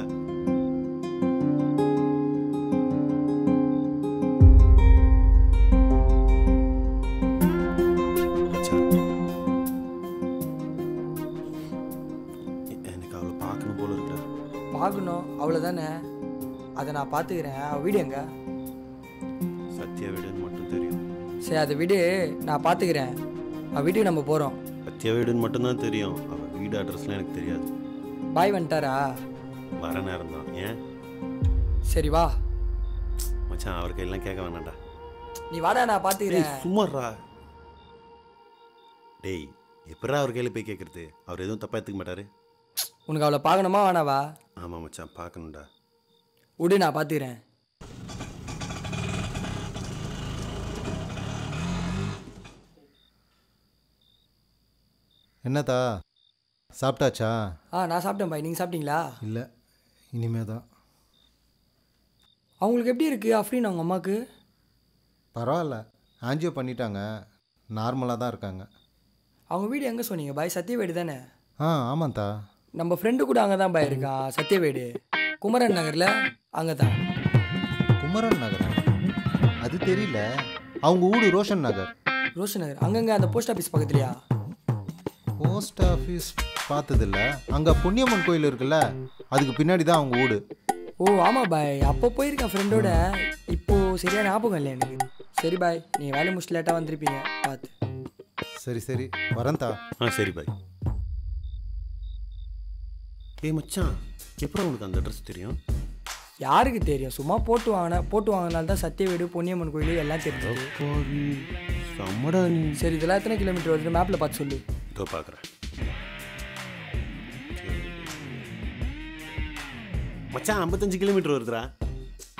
பார்க்கணும் அவ்வளோதானே. அதை நான் பார்த்துக்கிறேன். அவள் வீடு எங்க? சத்யா வீடுன்னு மட்டும் தெரியும். சரி அதை வீடு நான் பார்த்துக்கிறேன். அவள் வீட்டுக்கு நம்ம போகிறோம். சத்யா வீடுன்னு மட்டும்தான் தெரியும். அவள் வீடு அட்ரஸ்லாம் எனக்கு தெரியாது. பாய் வந்துட்டாரா? வர நேரம் தான். ஏன்? சரி வா மச்சான், அவர் கையெல்லாம் கேட்க வேணாண்டா. நீ வாடா, நான் பார்த்துக்கிறேன். சும்மாறா. டேய், எப்படா அவர் கையில் போய் கேட்குறது? அவர் எதுவும் தப்பாக எடுத்துக்க மாட்டாரு. உனக்கு அவளை பார்க்கணுமா வேணாவா? ஆமாம் மச்சான், பார்க்கணும்டா. விடு, நான் பார்த்துக்கிறேன். என்னத்தா சாப்பிட்டாச்சா? நான் சாப்பிட்டேன் பாய். நீங்கள் சாப்பிட்டீங்களா? இல்லை, இனிமே தான். அவங்களுக்கு எப்படி இருக்குது அஃப்ரீன் அவங்க அம்மாவுக்கு? பரவாயில்ல, ஆன்ஜியோ பண்ணிட்டாங்க, நார்மலாக தான் இருக்காங்க. அவங்க வீடு எங்கே சொன்னீங்க பாய்? சத்யவேடு தானே? ஆமாந்தா. நம்ம ஃப்ரெண்டு கூட அங்கே தான் பாய் இருக்கான், சத்யவேடு, குமரன் நகரில். அங்கே தான். குமரன் நகர்? அது தெரியல. அவங்க ஊடு ரோஷன் நகர். ரோஷன் நகர் அங்கங்கே அந்த போஸ்ட் ஆஃபீஸ் பக்கத்துலையா? போஸ்ட் ஆஃபீஸ் பார்த்ததில்ல. அங்கே பொன்னியம்மன் கோயில் இருக்குல்ல, அதுக்கு பின்னாடி தான் அவங்க வீடு. ஓ ஆமாம் பாய், அப்போ போயிருக்கேன் ஃப்ரெண்டோட. இப்போது சரியான ஞாபகம் இல்லை எனக்கு. சரி பாய், நீங்கள் வேலை முடிச்சு லேட்டாக வந்திருப்பீங்க, பார்த்து. சரி சரி, வரேன்தா. சரி பாய். ஏய் மச்சான், எப்போ உனக்கு அந்த அட்ரஸ் தெரியும்? யாருக்கு தெரியும், சும்மா போட்டு வாங்கினால தான் சத்யவேடு, பொன்னியம்மன் கோயில் எல்லாம் தெரிஞ்சது. சரி, இதெல்லாம் எத்தனை கிலோமீட்டர் வருது மேப்பில் பார்த்து சொல்லு. இதோ பார்க்குறேன் மச்சான். 55 கிலோமீட்டர் வருதுடா.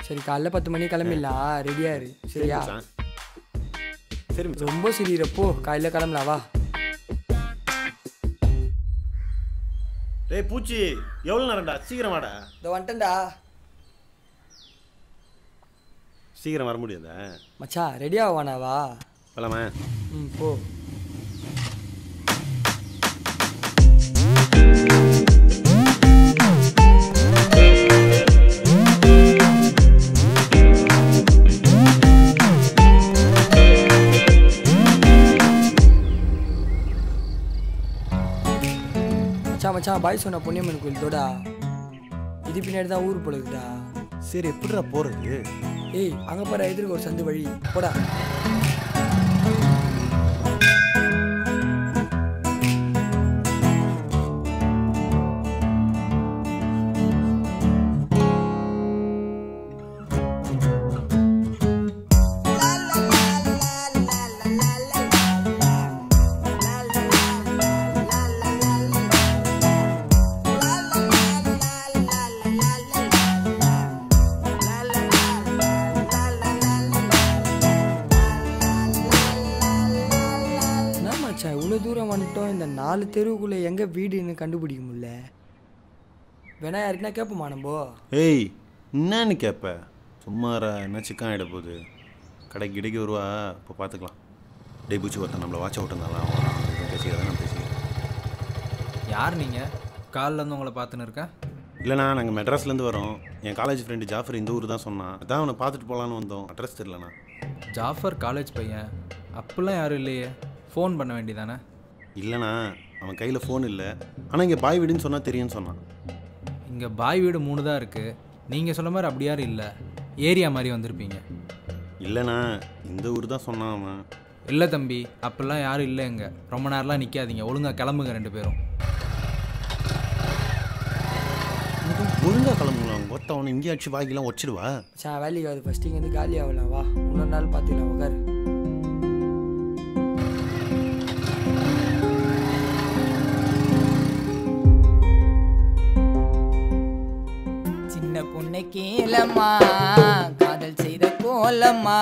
சரி, காலைல 10 மணி கிளம்பிடலாம், ரெடியாக இரு. சரியா? சரி, ரொம்ப சிரிக்கிறப்போ காலையில் கிளம்பலாம், வா. டேய் பூச்சி, எவ்வளோ நேரம்டா? சீக்கிரம் வாடா. இதோ வந்துட்டேன்டா. சீக்கிரம் வர முடியாதா மச்சான்? ரெடியாக வானாவா? போலாமா? போ. மச்சான் பாய் சொன்ன பொன்னியம்மன் கோயில் தோடா, இது பின்னாடி தான் ஊர் போலக்குதா. சரி, எப்படிடா போகிறது? ஏய், அங்கே பாரு, எதிர்க்கு ஒரு சந்து வழி, போடா. இவ்வளோ தூரம் வந்துட்டோம், இந்த 4 தெருவுக்குள்ளே எங்கே வீடுன்னு கண்டுபிடிக்க முடியல. வேணா யாருக்குன்னா கேட்போமா நம்ம? ஏய், என்னன்னு கேட்ப? சும்மாரா, என்ன சிக்கன் ஆகிட போகுது. கடைக்கு கிடைக்க வருவா, இப்போ பார்த்துக்கலாம். டே பூச்சி, ஒருத்தன் நம்மளை வாட்ச் அவுட் இருந்தாலும் பேசிக்கிறேன். நான் பேசிக்கிறேன். யார் நீங்கள்? காலில் இருந்து உங்களை பார்த்துன்னு இருக்கேன். இல்லைண்ணா, நாங்கள் மெட்ராஸ்லேருந்து வரோம். என் காலேஜ் ஃப்ரெண்டு ஜாஃபர் இந்த ஊர் தான் சொன்னான். அதான் அவனை பார்த்துட்டு போகலான்னு வந்தோம். அட்ரஸ் தெரியலண்ணா. ஜாஃபர் காலேஜ் பையன்? அப்படிலாம் யாரும் இல்லையே. ஃபோன் பண்ண வேண்டியதானே? இல்லைண்ணா, அவன் கையில் ஃபோன் இல்லை. ஆனால் இங்கே பாய் வீடுன்னு சொன்னால் தெரியும்னு சொன்னான். இங்கே பாய் வீடு 3 தான் இருக்குது. நீங்கள் சொன்ன மாதிரி அப்படி யாரும் இல்லை, ஏரியா மாதிரி வந்திருப்பீங்க. இல்லைண்ணா, இந்த ஊர் தான் சொன்னான் அவன். இல்லை தம்பி, அப்படிலாம் யாரும் இல்லை. இங்கே ரொம்ப நேரம்லாம் நிற்காதீங்க, ஒழுங்காக கிளம்புங்க 2 பேரும். ஒழுங்காக கிளம்புங்களா? ஒருத்தவனை இங்கே அடிச்சு வாங்கிலாம் வச்சிடுவா. வேலைக்கு ஆகுது, ஃபஸ்ட்டு இங்கேருந்து காலி ஆகலாம், வா. இன்னொரு நாள் பார்த்துக்கலாம், உட்காரு. பொண்ணை கேளம்மா, காதல் செய்த கோலம்மா,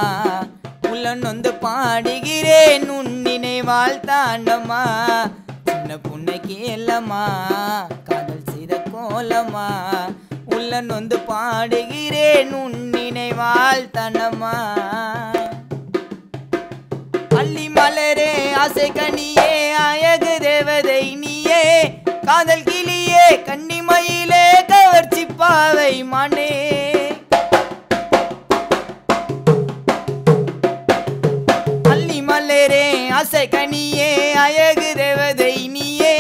உள்ள நொந்து பாடுகிறேன் உன் நினைவால் தாண்டம்மா. சின்ன பொண்ணை கேளம்மா, காதல் செய்த கோலம்மா, உள்ள நொந்து பாடுகிறேன் உன் நினைவால் தாண்டம்மா. அள்ளி மலரே, ஆசை கனியே, அழகு தேவதை நீயே, காதல் கிளியே, கன்னிமயிலே, கவர்ச்சி பாவை மானே. அள்ளி மலரே, ஆசை கனியே, அழகு தேவதை நீயே,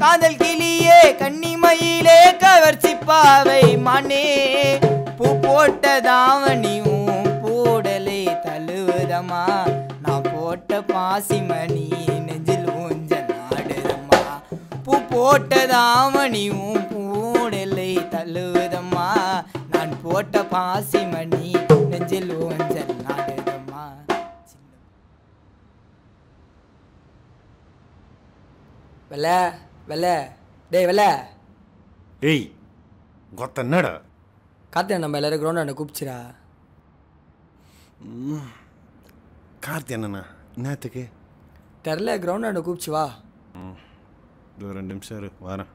காதல் கிளியே, கன்னிமயிலே, கவர்ச்சி பாவை மணி பூ போட்டதாவணியும் பூடலை தழுவுதம்மா நான் போட்ட பாசிமணி நெஞ்சில் ஊஞ்சல் ஆடுதம்மா பூ போட்டதாவணியும் பூடலை தழுவுதம்மா நான் போட்ட பாசிமணி நெஞ்சில் ஊஞ்சல் ஆடுதம்மா. வெள்ள வெள்ள டேய் வெள்ள ஏய் கொத்த என்னடா கார்த்தியா நம்ம எல்லாரும் கிரௌண்டாண்ட கூப்பிச்சிரா. கார்த்தி அண்ணனா என்னத்துக்கு தெரில கிரௌண்டாண்ட கூப்பிச்சு வா. ஒரு 2 நிமிஷம் இரு வரேன்.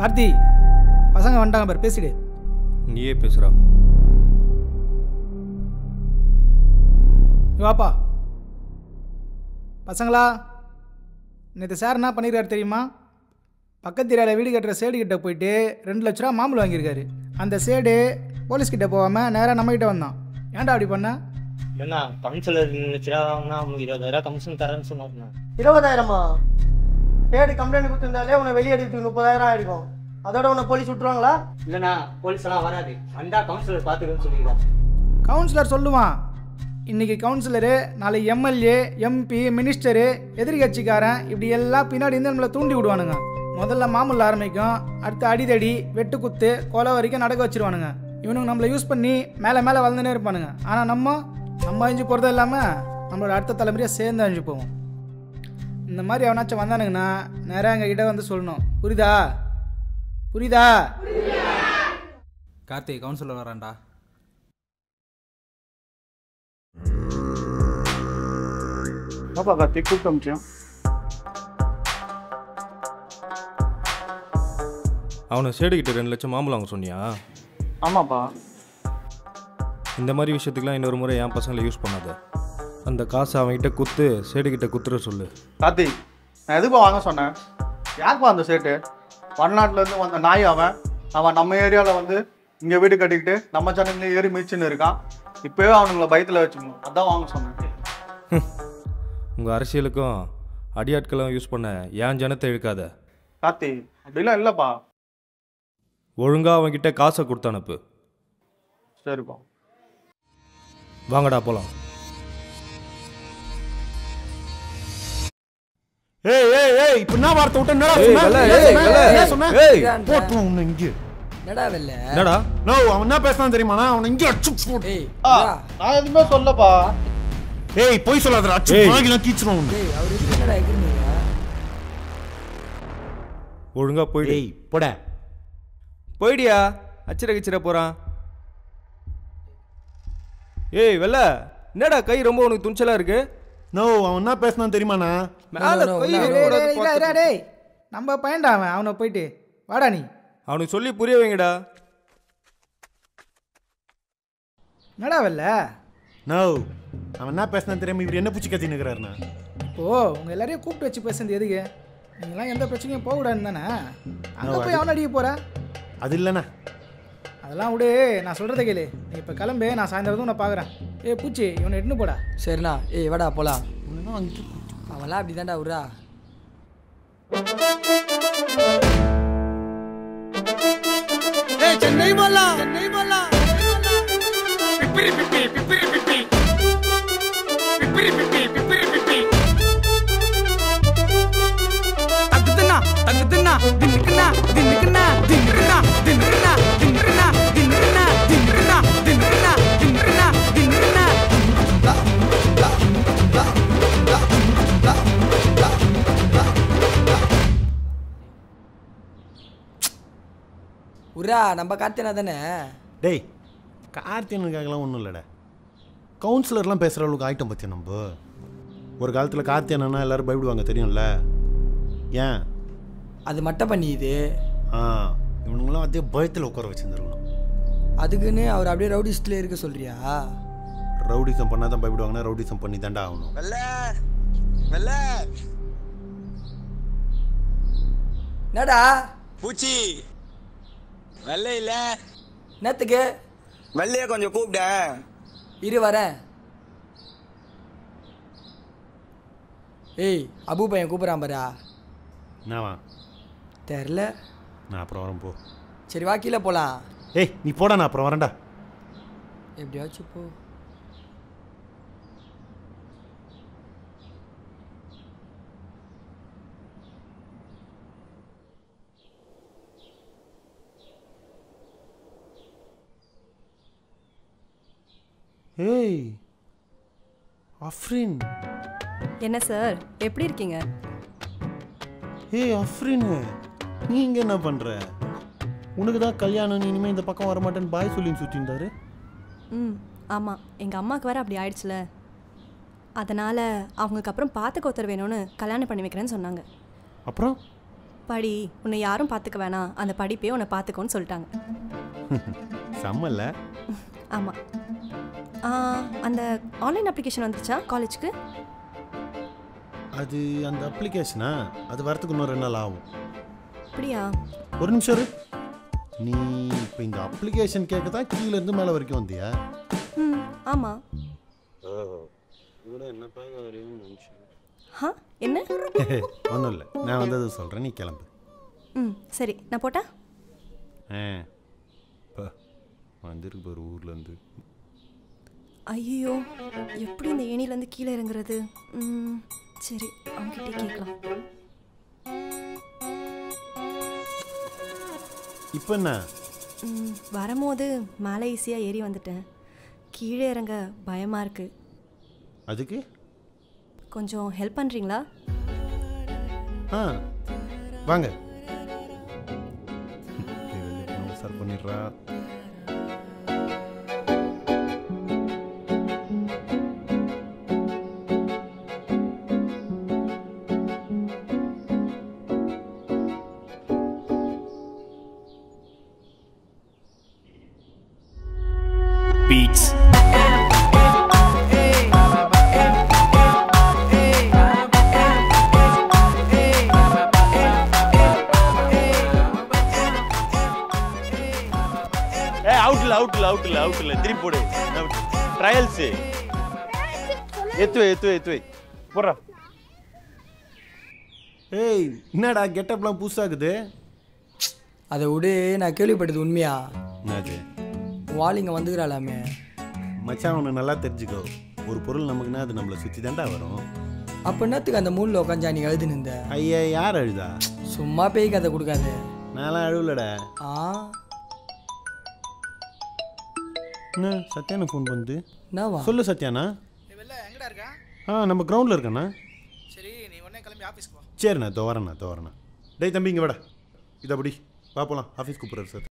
கார்த்தி பசங்க வந்துட்டாங்க பாரு, பேசிடு. நீயே பேசுகிறா. வாப்பா பசங்களா, நேற்று சார் என்ன பண்ணியிருக்காரு தெரியுமா? பக்கத்து ஏரியாவில் வீடு கட்டுற சேடு கிட்ட போயிட்டு 2 லட்ச ரூபா மாமூல் வாங்கியிருக்காரு. அந்த சேடு போலீஸ்கிட்ட போகாமல் நேராக நம்மகிட்ட வந்தான். ஏன்டா அப்படி பண்ண? இல்லைண்ணா கவுன்சிலர் 2 லட்ச ரூபா வாங்கினா அவங்களுக்கு 20,000 கமிஷன் தரேன்னு சொன்னாருண்ணா. 20,000மா? சேடு கம்ப்ளைண்ட் கொடுத்துருந்தாலே உன்னை வெளியெடுத்து 30,000 ஆகிருக்கும். அதோட உன்னை போலீஸ் விட்டுருவாங்களா? இல்லைண்ணா போலீஸ் எல்லாம் வராது, வந்தா கவுன்சிலர் பார்த்துக்கன்னு சொல்லிடுறான். கவுன்சிலர் சொல்லுவான். இன்றைக்கி கவுன்சிலரு, நாளைக்கு எம்எல்ஏ, எம்பி, மினிஸ்டரு, எதிர்கட்சிக்காரன் இப்படி எல்லாம் பின்னாடி இருந்து நம்மளை தூண்டி விடுவானுங்க. முதல்ல மாமூல் ஆரம்பிக்கும், அடுத்து அடிதடி, வெட்டு குத்து, கொலை வரைக்கும் நடக்க வச்சிருவானுங்க. இவனுங்க நம்மளை யூஸ் பண்ணி மேலே மேலே வளர்ந்துனே இருப்பானுங்க. ஆனால் நம்ம அழிஞ்சு போகிறதும் இல்லாமல் நம்மளோட அடுத்த தலைமுறையாக சேர்ந்து அழிஞ்சு போவோம். இந்த மாதிரி எவனாச்சும் வந்தானுங்கன்னா நேராக எங்கள் கிட்ட வந்து சொல்லணும். புரியுதா? புரியுதா? கார்த்திக் கவுன்சிலர் வரான்டா. பாப்பா கார்த்திக் கூப்பிட்டு அமிச்சேன். அவனை சேடுகிட்ட 2 லட்சம் மாமூல் வாங்க சொன்னியா? ஆமாப்பா. இந்த மாதிரி விஷயத்துக்குலாம் இன்னொரு முறை என் பசங்களை யூஸ் பண்ணாத. அந்த காசை அவன்கிட்ட குத்து சேடுகிட்ட குத்துற சொல்லு. கார்த்திக் நான் எதுப்பா வாங்க சொன்னேன்? யாருப்பா அந்த சேட்டு? வடநாட்டிலேருந்து வந்த நாய் அவன் நம்ம ஏரியாவில் வந்து இங்கே வீடு கட்டிக்கிட்டு நம்ம சேனல்ல ஏறி மிதிச்சுன்னு இருக்கான். இப்போவே அவனுங்களை பயத்தில் வச்சுக்கணும், அதான் வாங்க சொன்னேன். உங்கள் அரசியலுக்கும் அடியாட்களும் யூஸ் பண்ண ஏன் ஜனத்தை இழுக்காத. கார்த்திக் அப்படிலாம் இல்லைப்பா. ஒழுங்காக அவன்கிட்ட காசை கொடுத்து அனுப்பு. சரிப்பா. வாங்கடா போகலாம். ஏய் ஏய் ஏய் இப்போ என்ன வார்த்தை விட்டு என்னடா சொன்ன? போட்டு உன்னை இங்கே என்னடா வெள்ள? என்னடா? நோ அவன் என்ன பேசுறான் தெரியுமாடா? அவனை இங்கே அடிச்சு போடு. நான் எதுவுமே சொல்லப்பா. ஏய் போய் சொல்லாதடா, அடிச்சு வாங்கிலாம் கீச்சுறோம் உன்னை. டேய் அவர் என்னடா எகிரீங்க? ஒழுங்கா போயிடு. ஏய் போடா. போயிடியா, அச்சிர கிச்சிர போகிறான். ஏய் வெள்ள, என்னடா கை ரொம்ப உனக்கு துணிச்சலாக இருக்கு? நோ அவன் என்ன பேசுனான் தெரியுமாண்ணா? டேய் நம்ம பையன்டா அவன். அவனை போயிட்டு வாடா நீ. அவனுக்கு சொல்லி புரிய வைங்கடா. என்னடா வெல்ல? நோ அவன் என்ன பேசுனான் தெரியாம இவர் என்ன பூச்சி கத்தின்னு இருக்கிறாருண்ணா. ஓ உங்க எல்லாரையும் கூப்பிட்டு வச்சு பேசுறது எதுக்கு? நீங்களாம் எந்த பிரச்சனையும் போகக்கூடாதுன்னு தானே அங்கே போய் அவனை அடிக்க போற? அது இல்லைண்ணா. அதெல்லாம் விடு, நான் சொல்கிறத கேளு. நீ இப்போ கிளம்பு, நான் சாயந்தரம் உன்னை பார்க்குறேன். ஏய் பூச்சி இவனை எட்டுன்னு போடா. சரிண்ணா. ஏய் வாடா போகலாம். அவன்லாம் அப்படி தான்டா விட்றா. சென்னை மல்லா சென்னை மல்லா பிப்பிரி பிப்பி பிப்பிரி பிப்பி பிப்பிரி பிப்பி பிப்பிரி பிப்பி தக்குதுன்னா தக்குதுன்னா தின்னுக்குன்னா தின்னுக்குன்னா தின்னுக்குன்னா தின்னுக்குன்னா தின்னுக்குன்னா தின்னுக்குன்னா தின்னுக்குன்னா தின்னுக்குன்னா தின்னுக்குன்னா தின்னுக்குன்னா உரா நம்ம கார்த்தியனா தானே? டேய் கார்த்தியனுக்காகலாம் ஒன்றும் இல்லைடா. கவுன்சிலர்லாம் பேசுகிற அளவுக்கு ஆகிட்டோம் பற்றியா நம்ம. ஒரு காலத்தில் கார்த்தியனா எல்லோரும் பயப்படுவாங்க தெரியும்ல. ஏன் அது மட்டும் பண்ணிது? இவனுங்களாம் அதே பயத்தில் உட்கார வச்சுருந்துருக்கணும். அதுக்குன்னு அவர் அப்படியே ரவுடிஸ்ட்ல இருக்க சொல்றியா? ரவுடிசம் பண்ணால் தான் பயப்படுவாங்கன்னா ரவுடிசம் பண்ணி தாண்டா ஆகணும். என்னடா பூச்சி வெள்ளை இல்ல என்னத்துக்கு வெள்ளைய கொஞ்சம் கூப்பிட. இரு வரேன். ஏய் அபு பையன் கூப்பிட்றான் பாரா. என்னவா தெரில. நான் அப்புறம் வரேன் போ. சரி வா கீழே போகலாம். ஏய் நீ போடா, நான் அப்புறம் வரேன்டா. எப்படியாச்சும் போ. ஏய் அஃப்ரின். என்ன சார் எப்படி இருக்கீங்க? ஏய் அஃப்ரின், நீ இங்கே என்ன பண்ணுற? உனக்கு தான் கல்யாணம், நீ இனிமேல் இந்த பக்கம் வரமாட்டேன்னு பாய் சொல்லின்னு சுற்றிருந்தாரு. ஆமாம், எங்கள் அம்மாவுக்கு வேறு அப்படி ஆயிடுச்சுல, அதனால் அவங்களுக்கு அப்புறம் பார்த்துக்க ஒருத்தர் வேணும்னு கல்யாணம் பண்ணி வைக்கிறேன்னு சொன்னாங்க. அப்புறம் படி, உன்னை யாரும் பார்த்துக்க வேணாம், அந்த படிப்பே உன்னை பார்த்துக்கோன்னு சொல்லிட்டாங்க. செம்மல்ல? ஆமாம். அந்த ஆன்லைன் அப்ளிகேஷன் வந்துச்சா காலேஜுக்கு? அது அந்த அப்ளிகேஷனா, அது வரத்துக்கு இன்னும் 2 நாள் ஆகும். அப்படியா? ஒரு நிமிஷம் இரு. நீ இப்போ இந்த அப்ளிகேஷன் கேட்க தான் கீழேருந்து மேலே வரைக்கும் வந்தியா? ஆமாம். என்ன? ஒன்றும் இல்லை, நான் வந்தது சொல்கிறேன், நீ கிளம்பு. சரி, நான் போட்டா? வந்துருக்கு ஒரு ஊர்லேருந்து. ஐயோ, எப்படி இந்த ஏணிலேருந்து கீழே இறங்குறது? சரி, அவங்ககிட்டே கேட்கலாம். இப்போ என்ன? வரும்போது மேலே ஈஸியாக ஏறி வந்துட்டேன், கீழே இறங்க பயமாக இருக்கு. அதுக்கு கொஞ்சம் ஹெல்ப் பண்ணுறீங்களா? வாங்க. சார் பண்ணிடுறா. Beats. அவுட்ல திருப்பி போடு. ட்ரையல்ஸ் எத்து போடுறா. ஏய் என்னடா கெட்டப்லாம் புதுசாகுது? அதை விடு, நான் கேள்விப்பட்டது உண்மையா? என்னாச்சு? வாலிங்க வந்துக்கிறாளாமே. மச்சான் ஒன்று நல்லா தெரிஞ்சுக்கோ, ஒரு பொருள் நமக்குன்னா அது நம்மளை சுற்றி தாண்டா வரும். அப்போ என்னத்துக்கு அந்த மூணில் உட்காந்து நீ அழுது நின்ற? ஐயா யார் அழுதா? சும்மா பேய் கதை கொடுக்காது. நான்லாம் அழுவலடா. என்ன சத்யானா ஃபோன் பண்ணுது? சொல்லு சத்யானா. எங்கடா இருக்கா? நம்ம கிரவுண்டில் இருக்கண்ணா. சரி, நீ உடனே கிளம்பி ஆஃபீஸ்க்கு வா. சரிண்ணா, தோறண்ணா. டேய் தம்பி இங்கே வாடா. இதப்படி வா போகலாம், ஆஃபீஸ் கூப்பிட்றாரு சார்.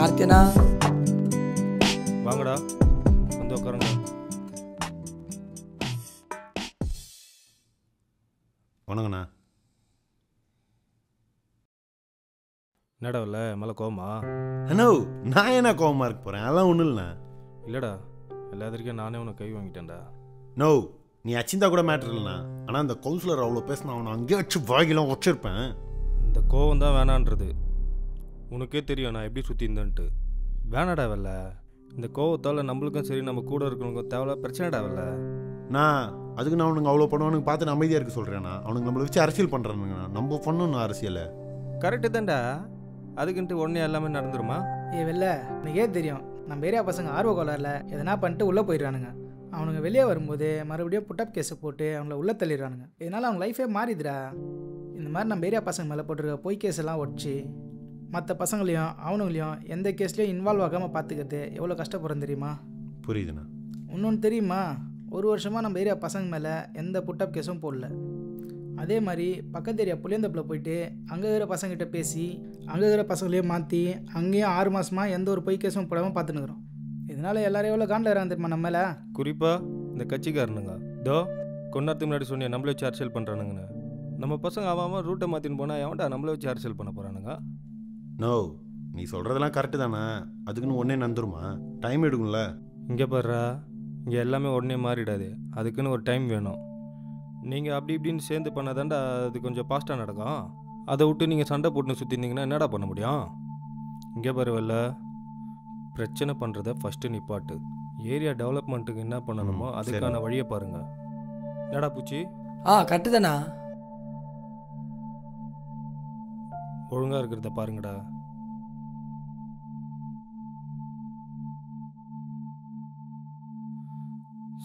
கார்த்தியனா வாங்கடா, வந்து உட்காருங்க. வணங்கண்ணா. என்னடா இல்லை மேலே கோவமா? அண்ணா நான் என்ன கோவமாக இருக்க போகிறேன்? அதெல்லாம் ஒன்றும் இல்லைண்ணா. இல்லைடா, எல்லாத்திற்கும் நானே உனக்கு கை வாங்கிட்டேன்டா. நோ, நீ அச்சிந்தா கூட மேட்ரு இல்லைண்ணா. ஆனால் அந்த கவுன்சிலர் அவ்வளோ பேசினா அவனை அங்கேயே வச்சு வாகிலாம் வச்சிருப்பேன். இந்த கோவம் தான் வேணான்றது. உனக்கே தெரியும் நான் எப்படி சுற்றி இருந்தேன்ட்டு. வேணாடா வெல்ல, இந்த கோவத்தால் நம்மளுக்கும் சரி நம்ம கூட இருக்கிறவங்க தேவையில்ல பிரச்சனைடா வெல்ல. நான் அதுக்கு நான் அவனுங்க அவ்வளோ பண்ணுவானுங்க பார்த்து நான் அமைதியாக இருக்க சொல்கிறேண்ணா. அவனுக்கு நம்மளை வச்சு அரசியல் பண்ணுறானுங்கண்ணா. நம்ம பண்ணணும் அரசியலை. கரெக்டு தான்டா, அதுக்குன்ட்டு உடனே எல்லாமே நடந்துருமா? வெளில எனக்கே தெரியும், நம்ம ஏரியா பசங்க ஆர்வ கோளாறுல எதனா பண்ணிட்டு உள்ளே போயிடுறானுங்க. அவனுங்க வெளியே வரும்போது மறுபடியும் புட்டப் கேஸை போட்டு அவங்கள உள்ளே தள்ளிடுறானுங்க. இதனால் அவங்க லைஃபே மாறிடுறா. இந்த மாதிரி நம்ம ஏரியா பசங்க மேலே போட்டிருக்க பொய் கேஸ் எல்லாம் ஒடிச்சு மற்ற பசங்களையும் அவனுங்களையும் எந்த கேஸ்லேயும் இன்வால்வ் ஆகாமல் பார்த்துக்கிறது எவ்வளோ கஷ்டப்படுறோம் தெரியுமா? புரியுதுண்ணா. இன்னொன்று தெரியுமா, ஒரு வருஷமாக நம்ம ஏரியா பசங்க மேலே எந்த புட்டப் கேஸும் போடல. அதே மாதிரி பக்கத்து ஏரியா புளியந்தப்பில் போயிட்டு அங்கே இருக்கிற பசங்கிட்ட பேசி அங்கே இருக்கிற பசங்களையும் மாற்றி அங்கேயும் 6 மாதமாக எந்த ஒரு பொய் கேஸும் போடாமல் பார்த்துன்னுக்குறோம். இதனால் எல்லாரும் எவ்வளோ காண்டில் வராங்க தெரியுமா நம்ம மேலே? குறிப்பாக இந்த கட்சிக்காரனுங்க. கொண்டாடத்துக்கு முன்னாடி சொன்னியா நம்மளே வச்சு அரசியல் பண்ணுறானுங்கன்னு. நம்ம பசங்க அவன் ரூட்டை மாற்றின்னு போனால் எவன்டா நம்மளே வச்சு அரசியல் பண்ண போகிறானுங்க? நோ, நீ சொல்கிறதெல்லாம் கரெக்டு தானே. அதுக்குன்னு ஒன்றே நந்துருமா? டைம் எடுக்கும்ல. இங்கே பாருடா, இங்கே எல்லாமே உடனே மாறிடாது. அதுக்குன்னு ஒரு டைம் வேணும். நீங்கள் அப்படி இப்படின்னு சேர்ந்து பண்ணதாண்டா அது கொஞ்சம் ஃபாஸ்ட்டாக நடக்கும். அதை விட்டு நீங்கள் சண்டை போட்டுன்னு சுற்றிருந்தீங்கன்னா என்னடா பண்ண முடியும்? இங்கே பாருவல்ல, பிரச்சனை பண்ணுறத ஃபஸ்ட்டு நிப்பாட்டு. ஏரியா டெவலப்மெண்ட்டுக்கு என்ன பண்ணணுமோ அதுக்கான வழியை பாருங்கள். என்னடா பூச்சி? கரெக்டு தானா? ஒழுங்காக இருக்கிறத பாருங்கடா.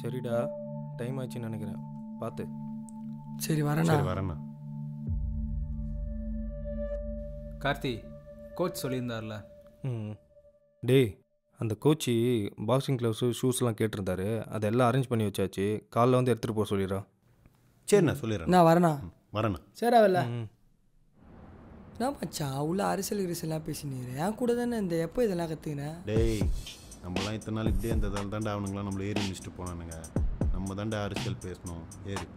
சரிடா, டைம் ஆச்சுன்னு நினைக்கிறேன். பார்த்து. சரி வரேண்ணா. வரேண்ணா. கார்த்தி, கோச் சொல்லியிருந்தார்ல. டேய், அந்த கோச்சி பாக்ஸிங் க்ளவுஸு ஷூஸ்லாம் கேட்டிருந்தாரு. அதெல்லாம் அரேஞ்ச் பண்ணி வச்சாச்சு. காலைல வந்து எடுத்துகிட்டு போக சொல்லிடுறேன். சரிண்ணா, சொல்லிடுறேன். நான் வரேண்ணா. வரேண்ணா. சரி அவல்ல. நான் மச்சான் உள்ள அரசியல் பேசினீர். என் கூட தானே இந்த எப்போ இதெல்லாம் கற்றுக்கினேன். டேய், நம்மளாம் இத்தனை நாள் இப்படியே இந்த தாண்டா அவனுங்களாம் நம்மளை ஏறி முடிச்சுட்டு போனானுங்க. நம்ம தாண்டா அரசியல் பேசணும். ஏறி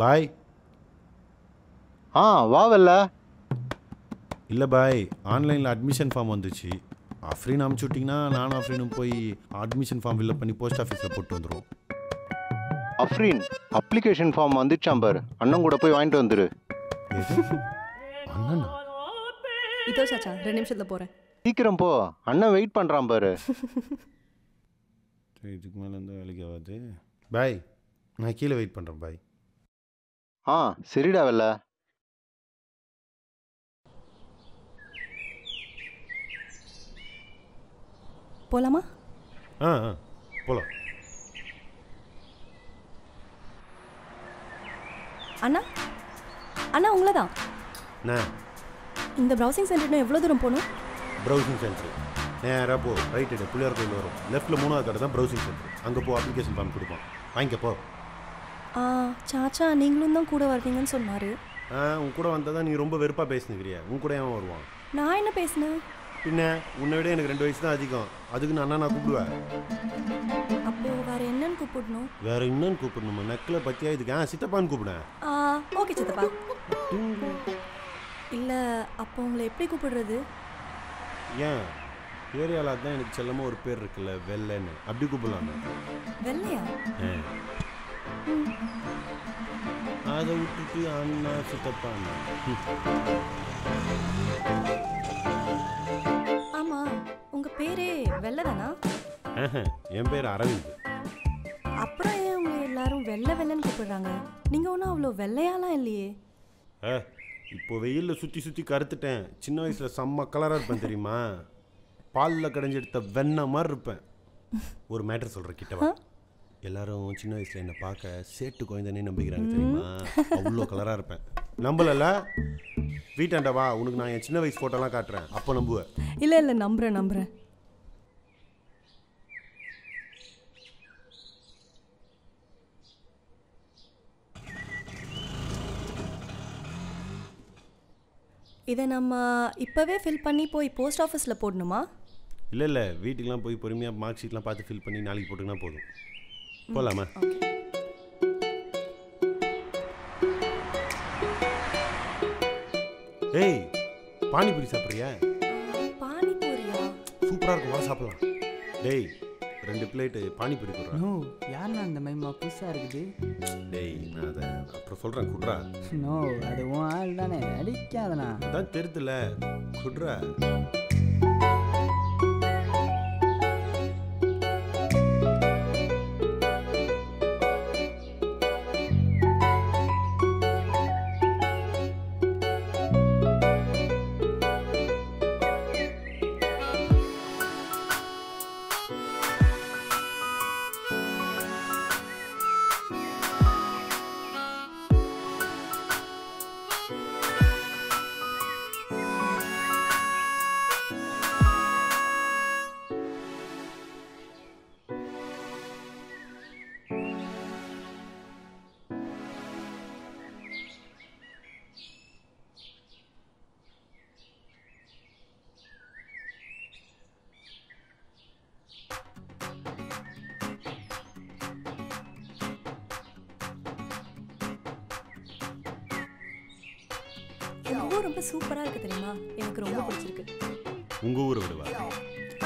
பாய். வா வெல்ல. இல்லை பாய், ஆன்லைனில் அட்மிஷன் ஃபார்ம் வந்துச்சு. அஃப்ரீன் அனுப்பிச்சி விட்டிங்கன்னா நானும் அஃப்ரீனும் போய் அட்மிஷன் ஃபார்ம் ஃபில்அப் பண்ணி போஸ்ட் ஆஃபீஸில் போட்டு வந்துடுவோம். அஃப்ரீன் அப்ளிகேஷன் ஃபார்ம் வந்துச்சாம் பாரு. அண்ணன் கூட போய் வாங்கிட்டு வந்துரு. அண்ணனா? இதோ சாச்சா 2 நிமிஷத்தில் போகிறேன். சீக்கிரம் போ, அண்ணன் வெயிட் பண்ணுறான் பாரு. இதுக்கு மேலே இருந்தால் வேலைக்கு ஆகாது. பாய், நான் கீழே வெயிட் பண்ணுறேன் பாய். சரிடா வெல்ல. போலாமா? போலாம். அண்ணா அண்ணா உங்களை தான். இந்த ப்ரௌசிங் சென்டர்னா எவ்வளோ தூரம் போகணும்? ப்ரௌசிங் சென்டர் நேராக போ. ரைட் எடு, பிள்ளையார் கோயில் வரும். லெஃப்ட்டில் 3வது கடை தான் ப்ரௌசிங் சென்டர். அங்கே போ, அப்ளிகேஷன் ஃபார்ம் கொடுப்போம். வாங்கிக்கப்போ. சாச்சா நீங்களும் தான் கூட வருவீங்கன்னு சொன்னார். உன் கூட வந்தால் தான் நீ ரொம்ப வெறுப்பாக பேசினுக்கிறியா? உன் கூட ஏன் வருவான்? நான் என்ன பேசினேன்? பின்ன உன்னை விட எனக்கு 2 வயசு தான் அதிகம். அதுக்கு நான் கூப்பிடுவேன். அப்போ வேற என்னன்னு கூப்பிடணும்? வேற என்னன்னு கூப்பிடணுமா? நக்கில் பற்றியா இதுக்கு? சித்தப்பான்னு கூப்பிடுவேன். ஓகே சித்தப்பா. இல்லை அப்போ உங்களை எப்படி கூப்பிடுறது? ஏன் ஏரியாவில் அதுதான் எனக்கு செல்லமாக ஒரு பேர் இருக்குல்ல, வெள்ளைன்னு. அப்படி கூப்பிடலாமா? வெள்ளையா? அதை விட்டுட்டு அண்ணா சித்தப்பா. ஆமா, உங்க பேரே வெள்ளை தானா? என் பேர் அரவிந்த். அப்புறம் ஏன் உங்க எல்லாரும் வெள்ளை வெள்ளைன்னு கூப்பிடுறாங்க? நீங்க ஒன்றும் அவ்வளோ வெள்ளையாலாம் இல்லையே. இப்போ வெயிலில் சுற்றி சுற்றி கருத்துட்டேன். சின்ன வயசில் செம்ம கலராக இருப்பேன் தெரியுமா? பாலில் கடைஞ்சி எடுத்த வெண்ணெய் மாதிரி இருப்பேன். ஒரு மேட்டர் சொல்கிறேன், கிட்டவா. எல்லாரும் சின்ன வயசில் என்னை பார்க்க சேட்டு குழந்தைனே நம்பிக்கிறாங்க தெரியுமா? அவ்வளோ கலராக இருப்பேன். நம்பலல்ல? வீட்டாண்ட வா, உனக்கு நான் என் சின்ன வயசு ஃபோட்டோலாம் காட்டுறேன். அப்போ நம்புவேன். இல்லை நம்புறேன். இதை நம்ம இப்போவே ஃபில் பண்ணி போய் போஸ்ட் ஆஃபீஸில் போடணுமா? இல்லை, வீட்டுக்கெலாம் போய் பொறுமையாக மார்க் ஷீட்லாம் பார்த்து ஃபில் பண்ணி நாளைக்கு போட்டுக்கினா போதும். போகலாமா? ஏய், பானிபூரி சாப்பிட்றியா? பானிபூரியா? சூப்பராக இருக்கும், வா சாப்பிடலாம். டேய், 2 பிளேட்டு பானிபூரி கொடுறேன். நோ, யாருண்ணா அந்த மைமா புதுசாக இருக்குது? டேய், நான் அதை அப்புறம் சொல்கிறேன், குட்ரா. நோ, அது உன் ஆள் தானே, அடிக்காதண்ணா. அதான் தெரியுதுல, குட்ரா. உங்க ஊர் ரொம்ப சூப்பரா இருக்கு தெரியுமா? எனக்கு ரொம்ப பிடிச்சிருக்கு. உங்கள் ஊரை விடுவா?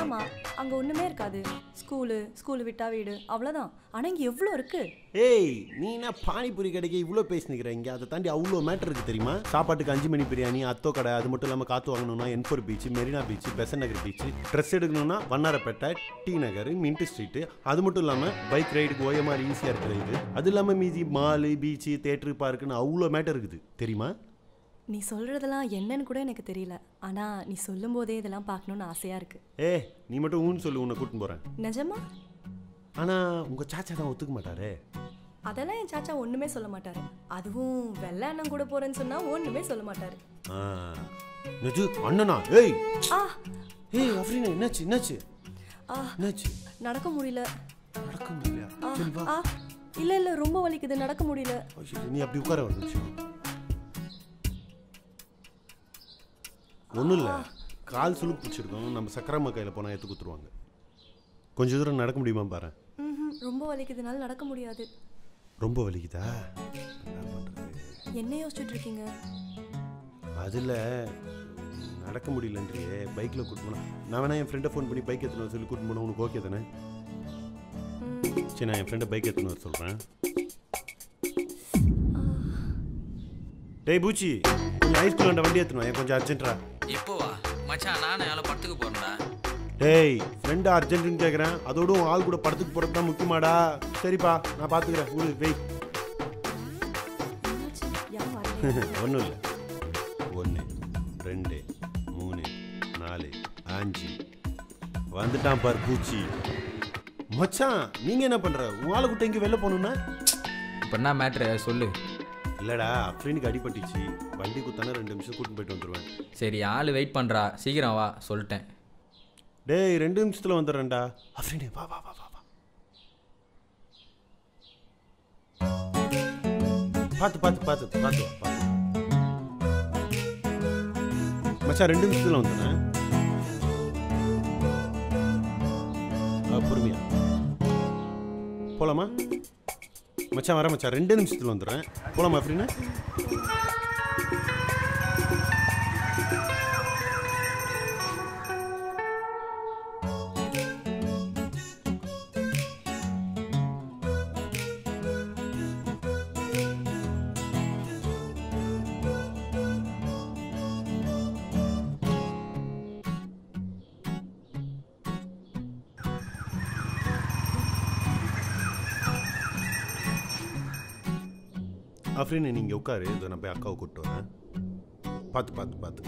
ஆமா, அங்க ஒண்ணுமே இருக்காது. ஸ்கூலு விட்டா வீடு அவ்வளோதான். ஆனா இங்க எவ்வளோ இருக்கு. ஏய், நீ என்ன பானிபூரி கடைக்கு இவ்வளோ பேசினுக்கிற? இங்கே அதை தாண்டி அவ்வளோ மேட்டர் இருக்குது தெரியுமா? சாப்பாட்டுக்கு 5 மணி பிரியாணி, அத்தோ கடை, அது மட்டும் இல்லாமல் காற்று வாங்கணும்னா N4 beach, Marina beach, Besant Nagar beach, dress எடுக்கணும்னா Vannarapettai, T Nagar, mint street, அது மட்டும் இல்லாமல் பைக் ரைடுக்கு ஓயமாரி ஈஸியாக இருக்கிற இது, அது இல்லாமல் மீதி மாலு, பீச்சு, தேட்டரு, பார்க்குன்னு அவ்வளோ மேட்டர் இருக்குது தெரியுமா? நீ சொல்றதெல்லாம் என்னன்னு கூட எனக்கு தெரியல. ஆனா நீ சொல்லும் போதே இதெல்லாம் பார்க்கணும்னு ஆசையா இருக்கு. நீ மட்டும் ஊன்னு சொல்லு, உன்னை கூட்டின்னு போகிறேன். நிஜமா? ஆனால் உங்கள் சாச்சா தான் ஒத்துக்க மாட்டாரே. அதெல்லாம் என் சாச்சா ஒண்ணுமே சொல்ல மாட்டாரு. அதுவும் வெள்ளை அண்ணன் கூட போறேன்னு சொன்னா ஒண்ணுமே சொல்ல மாட்டாரு. நஜு அண்ணனா? அஃப்ரீனா என்னாச்சு? நடக்க முடியல. சரி வா. இல்ல ரொம்ப வலிக்குது, நடக்க முடியல. நீ அப்படி உட்கார வந்துச்சு. ஒன்றும் இல்லை, கால் சுழுப்பு பிடிச்சிருக்கோம். நம்ம சக்கரம்மா கையில் போனால் எடுத்து குத்துருவாங்க. கொஞ்சம் தூரம் நடக்க முடியுமா பாரு. ரொம்ப வலிக்குதுனால நடக்க முடியாது. ரொம்ப வலிக்குதா? என்ன யோசிச்சுட்டு இருக்கீங்க? அதில் நடக்க முடியலன்றியே பைக்கில் கூட்டு போனா. நான் வேணா என் ஃப்ரெண்டை ஃபோன் பண்ணி பைக் எடுத்துன்னு சொல்லி கூட்டு போனால் உனக்கு ஓகே தானே? சரி, நான் என் ஃப்ரெண்டை பைக் எடுத்துன்னு வர சொல்கிறேன். டேய் பூச்சி, கொஞ்சம் ஹைஸ்கூல் வண்டி எடுத்துணும், என் கொஞ்சம் அர்ஜென்ட்ரா. இப்போவா மச்சான்? நானும் எல்லாம் படத்துக்கு போறேன்டா. டேய் ஃப்ரெண்டு அர்ஜென்ட்னு கேட்குறேன், அதோட ஆள் கூட படத்துக்கு போகிறது தான் முக்கியமாடா. சரிப்பா, நான் பார்த்துக்கிறேன். ஊருக்கு வெய். ஒன்றும் இல்லை. 1 2 3 4 5 வந்துட்டான் பார் பூச்சி. மச்சான், நீங்கள் என்ன பண்ணுற? உன் ஆளை கூட்ட இங்கே வெளில போகணுன்னா இப்போ என்ன மேட்ரு சொல்லு. இல்லைடா, அஃப்ரீனுக்கு அடிபட்டுச்சு. வண்டி குத்தானே 2 நிமிஷம் கூட்டின்னு போயிட்டு வந்துடுவேன். சரி, ஆள் வெயிட் பண்ணுறா, சீக்கிரம் வா சொல்லிட்டேன். டேய் 2 நிமிஷத்தில் வந்துடுறேன்டா. அஃப்ரீனே வா வா வா வா வா. பார்த்து பார்த்து பார்த்து பார்த்து பார்த்து மச்சான், 2 நிமிஷத்தில் வந்துடுறேன். பொறுமையா போலாமா? மச்சான் வரேன் மச்சான், 2 நிமிஷத்தில் வந்துடுறேன். போலாமா அஃப்ரீனே? அஃப்ரீனே நீங்கள் உட்காரு, இதை நான் போய் அக்காவை கூப்பிட்டு வரேன். பார்த்து பார்த்து பார்த்து.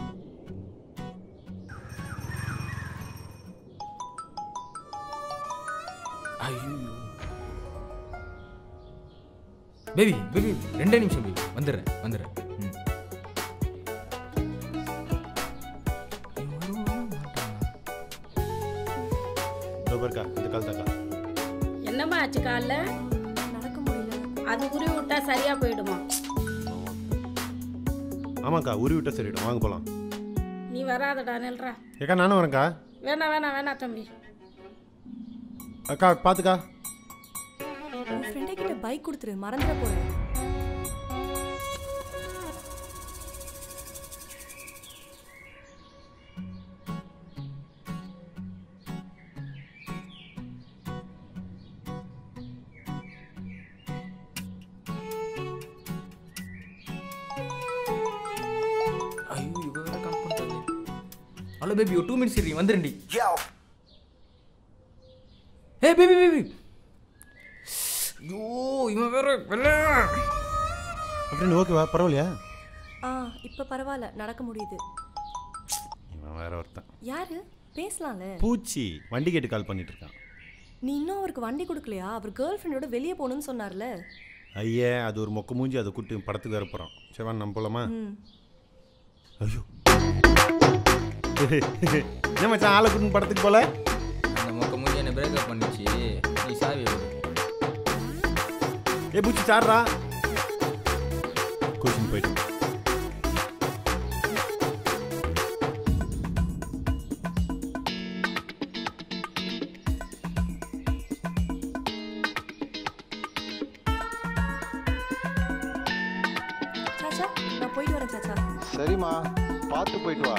ஐயோ பேபி பேபி 2 நிமிஷம் பேபி, வந்துடுறேன். இந்த கால் தாக்கா. என்னம்மா ஆச்சு காலில்? நடக்க முடியல. அது உருவி விட்டா சரியா போயிடுமா? ஆமாக்கா, உருவி விட்டா சரிடும். வாங்க போகலாம். நீ வராதடா, நில்றா. ஏக்கா நானும் வரேன்க்கா. வேணாம் தம்பி. அக்கா பார்த்துக்கா. உன் ஃப்ரெண்டே கிட்ட பைக் கொடுத்துரு, மறந்துட போறேன். ஹலோ பேபி, ஒரு 2 மினிட்ஸ் இரு, வந்துருண்டி. ஏ பேபி பேபி, ஐயோ இவன் வேற வெள்ள. அப்படின்னு ஓகேவா? பரவாயில்லையா? இப்போ பரவாயில்ல, நடக்க முடியுது. இவன் வேற ஒருத்தன். யாரு? பேசலாம்ல. பூச்சி வண்டி கேட்டு கால் பண்ணிட்டு இருக்கான். நீ இன்னும் அவருக்கு வண்டி கொடுக்கலையா? அவர் கேர்ள் ஃப்ரெண்டோட வெளியே போகணும்னு சொன்னார்ல. ஐயே, அது ஒரு மொக்க மூஞ்சி, அதை கூட்டு படத்துக்கு வேற போகிறோம். சரி வா, நம்ம போகலாமா? ஐயோ என்ன மச்சான், ஆளை கூட்டு படத்துக்கு போல? அந்த மொக்க மூஞ்சி என்ன பிரேக்கப் பண்ணிச்சு. நீ சாவி ஏ பூச்சி சாடுறா. கோச்சிங் போயிட்டு சாச்சா நான் போயிட்டு வரேன் சாச்சா. சரிம்மா, பார்த்து போயிட்டு வா.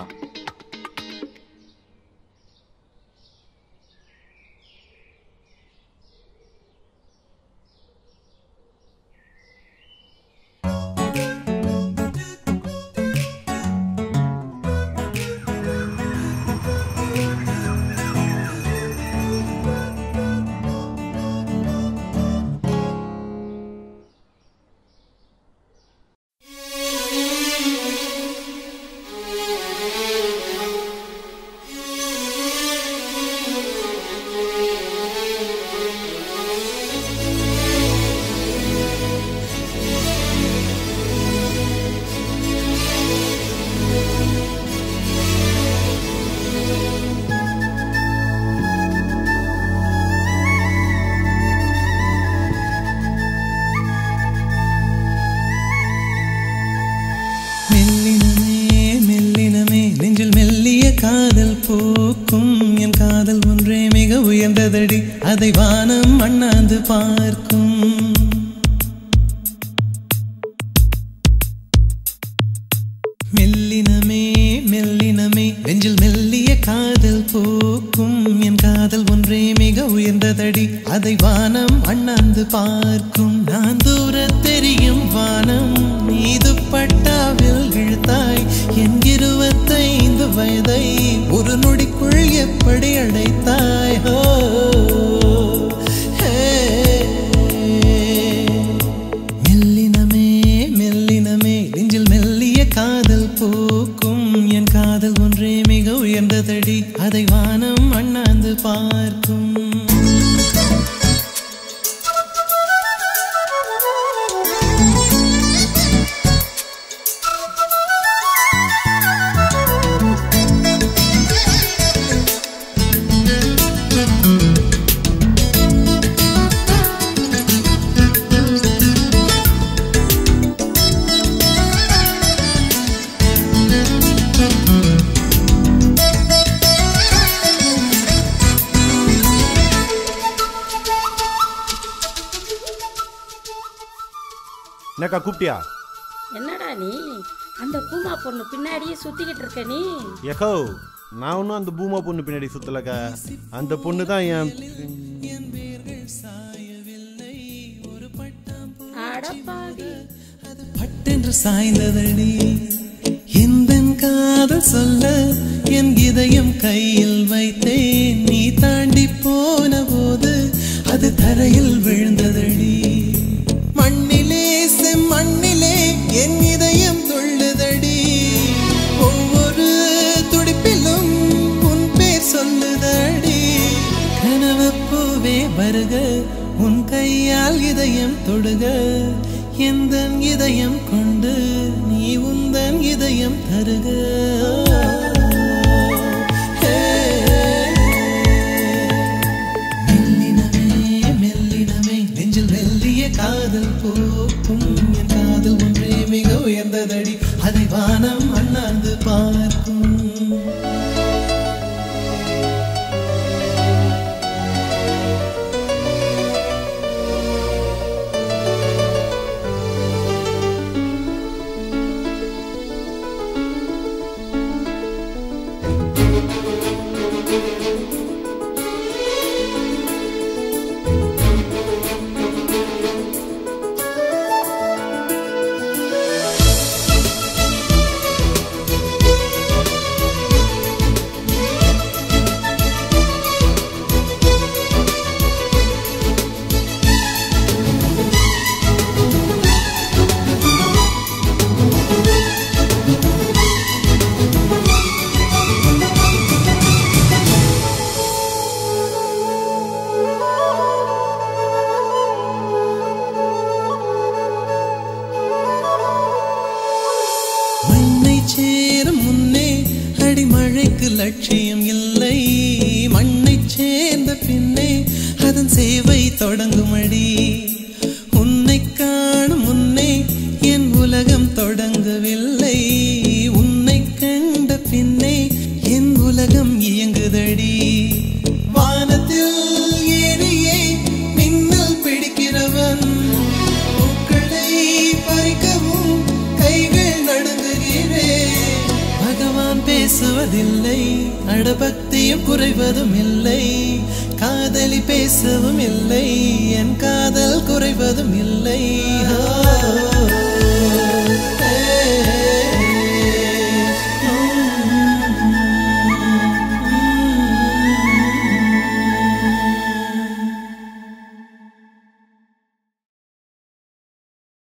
அதை வானம் அண்ணாந்து பார்க்கும். மெல்லினமே மெல்லினமே நெஞ்சில் மெல்லிய காதல் போக்கும். என் காதல் ஒன்றே மிக உயர்ந்ததடி, அதை வானம் அண்ணாந்து பார்க்கும். நான் தூர தெரியும் வானம் மீது பட்டாவில் இழுத்தாய். என் 25 வயதை ஒரு நொடிக்குள் எப்படி அடைத்தாய்? ஹோ மெல்லினமே மெல்லினமே நெஞ்சில் மெல்லிய காதல் போக்கும். என் காதல் ஒன்றே மிக உயர்ந்ததடி, அதை வானம் அண்ணாந்து பார்க்கும். என்னக்கா கூப்பிட்டியா? என்னடா நீ அந்த பூமா பொண்ணு பின்னாடியே சுத்திக்கிட்டு இருக்க நீ? ஏக்கோ நான் ஒன்றும் அந்த பூமா பொண்ணு பின்னாடி சுத்தலக்கா. அந்த பொண்ணு தான் என் பட்டென்று சாய்ந்ததடி எந்த காதல் சொல்ல என் இதயம் கையில் வைத்தேன். நீ தாண்டி போன போது அது தரையில் விழுந்ததடி. மண்ணிலே செம்மண்ணிலே என் இதயம் துள்ளுதடி. ஒவ்வொரு துடிப்பிலும் உன் பேர் சொல்லுதடி. கனவு பூவே வருக, உன் கையால் இதயம் தொடுக. எந்தன் இதயம் கொண்டு நீ உந்தன் இதயம் தருக. காதல் போக்கும். என் காதல் ஒன்றே மிக உயர்ந்ததடி, அதை வானம் அண்ணாந்து பார்க்கும். லட்சியம் இல்லை, மண்ணை சேர்ந்த பின்னே அதன் சேவை தொடங்குமடி. உன்னை காணும் முன்னே என் உலகம் தொடங்கவில்லை. உன்னை கண்ட பின்னே என் உலகம் இயங்குதடி. வானத்தில் ஏறியே மின்னல் பிடிக்கிறவன் பூக்களை பறிக்கவும் கை பேசுவதில்லை அடபக்தியும் குறைவதும் இல்லை காதலி பேசவும் இல்லை என் காதல் குறைவதும் இல்லை